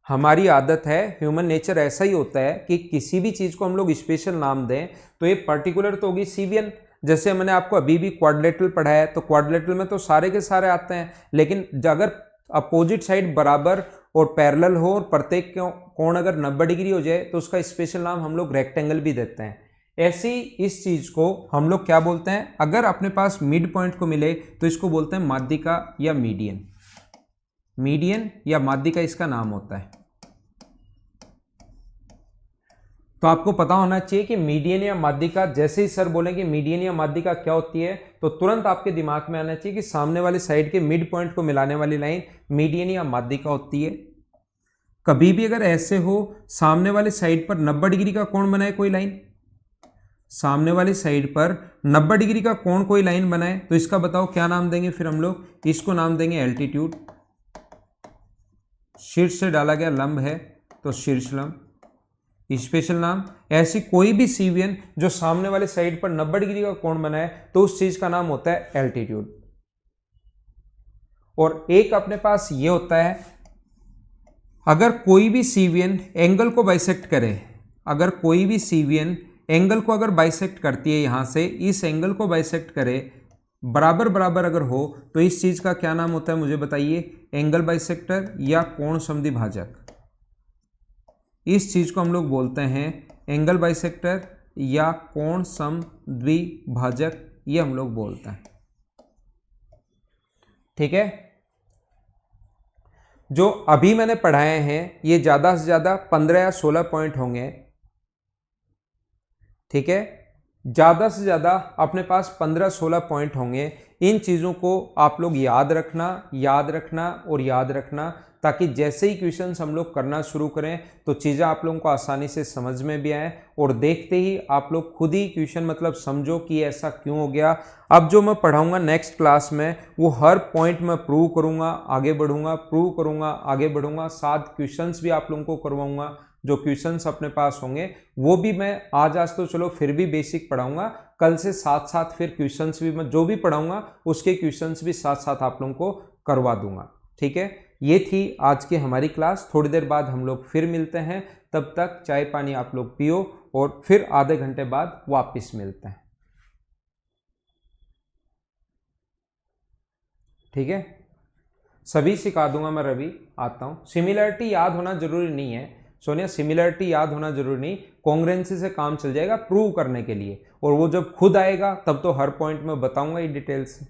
हमारी आदत है, ह्यूमन नेचर ऐसा ही होता है कि किसी भी चीज को हम लोग स्पेशल नाम दें तो ये पर्टिकुलर तो होगी सीवीएन। जैसे मैंने आपको अभी भी क्वाड्रिलेटरल पढ़ाया है, तो क्वाड्रिलेटरल में तो सारे के सारे आते हैं, लेकिन अगर अपोजिट साइड बराबर और पैरेलल हो और प्रत्येक कोण अगर 90 डिग्री हो जाए तो उसका स्पेशल नाम हम लोग रेक्टेंगल भी देते हैं। ऐसी इस चीज को हम लोग क्या बोलते हैं, अगर अपने पास मिड पॉइंट को मिले तो इसको बोलते हैं माध्यिका या मीडियन। मीडियन या माध्यिका इसका नाम होता है। तो आपको पता होना चाहिए कि मीडियन या माध्यिका, जैसे ही सर बोलेंगे मीडियन या माध्यिका क्या होती है, तो तुरंत आपके दिमाग में आना चाहिए कि सामने वाले साइड के मिड पॉइंट को मिलाने वाली लाइन मीडियन या माध्यिका होती है। कभी भी अगर ऐसे हो सामने वाले साइड पर 90 डिग्री का कोण बनाए कोई लाइन, सामने वाली साइड पर 90 डिग्री का कोण कोई लाइन बनाए, तो इसका बताओ क्या नाम देंगे फिर हम लोग, इसको नाम देंगे एल्टीट्यूड। शीर्ष से डाला गया लंब है तो शीर्ष लंब, स्पेशल नाम। ऐसी कोई भी सीवीएन जो सामने वाले साइड पर 90 डिग्री का कोण बनाए तो उस चीज का नाम होता है एल्टीट्यूड। और एक अपने पास ये होता है, अगर कोई भी सीवीएन एंगल को बाइसेक्ट करे, अगर कोई भी सीवीएन एंगल को अगर बाइसेक्ट करती है, यहां से इस एंगल को बाइसेक्ट करे, बराबर बराबर अगर हो, तो इस चीज का क्या नाम होता है मुझे बताइए, एंगल बाइसेक्टर या कोण समद्विभाजक। इस चीज को हम लोग बोलते हैं एंगल बाइसेक्टर या कोण समद्विभाजक, ये हम लोग बोलते हैं। ठीक है, जो अभी मैंने पढ़ाए हैं ये ज्यादा से ज्यादा 15 या 16 पॉइंट होंगे। ठीक है, ज़्यादा से ज़्यादा अपने पास 15-16 पॉइंट होंगे। इन चीज़ों को आप लोग याद रखना और याद रखना, ताकि जैसे ही क्वेश्चंस हम लोग करना शुरू करें तो चीज़ें आप लोगों को आसानी से समझ में भी आए, और देखते ही आप लोग खुद ही क्वेश्चन मतलब समझो कि ऐसा क्यों हो गया। अब जो मैं पढ़ाऊंगा नेक्स्ट क्लास में, वो हर पॉइंट में प्रूव करूंगा, आगे बढ़ूंगा, प्रूव करूंगा, आगे बढ़ूंगा, साथ क्वेश्चंस भी आप लोगों को करवाऊंगा। जो क्वेश्चंस अपने पास होंगे वो भी मैं आज तो चलो फिर भी बेसिक पढ़ाऊंगा, कल से साथ साथ फिर क्वेश्चंस भी मैं जो भी पढ़ाऊंगा उसके क्वेश्चंस भी साथ साथ आप लोगों को करवा दूंगा। ठीक है, ये थी आज की हमारी क्लास। थोड़ी देर बाद हम लोग फिर मिलते हैं, तब तक चाय पानी आप लोग पियो और फिर आधे घंटे बाद वापस मिलते हैं। ठीक है, सभी सिखा दूंगा मैं रवि, आता हूँ। सिमिलरिटी याद होना जरूरी नहीं है सोनिया, सिमिलरिटी याद होना जरूरी नहीं, कॉन्ग्रुएंसी से काम चल जाएगा प्रूव करने के लिए, और वो जब खुद आएगा तब तो हर पॉइंट में बताऊंगा ही डिटेल से।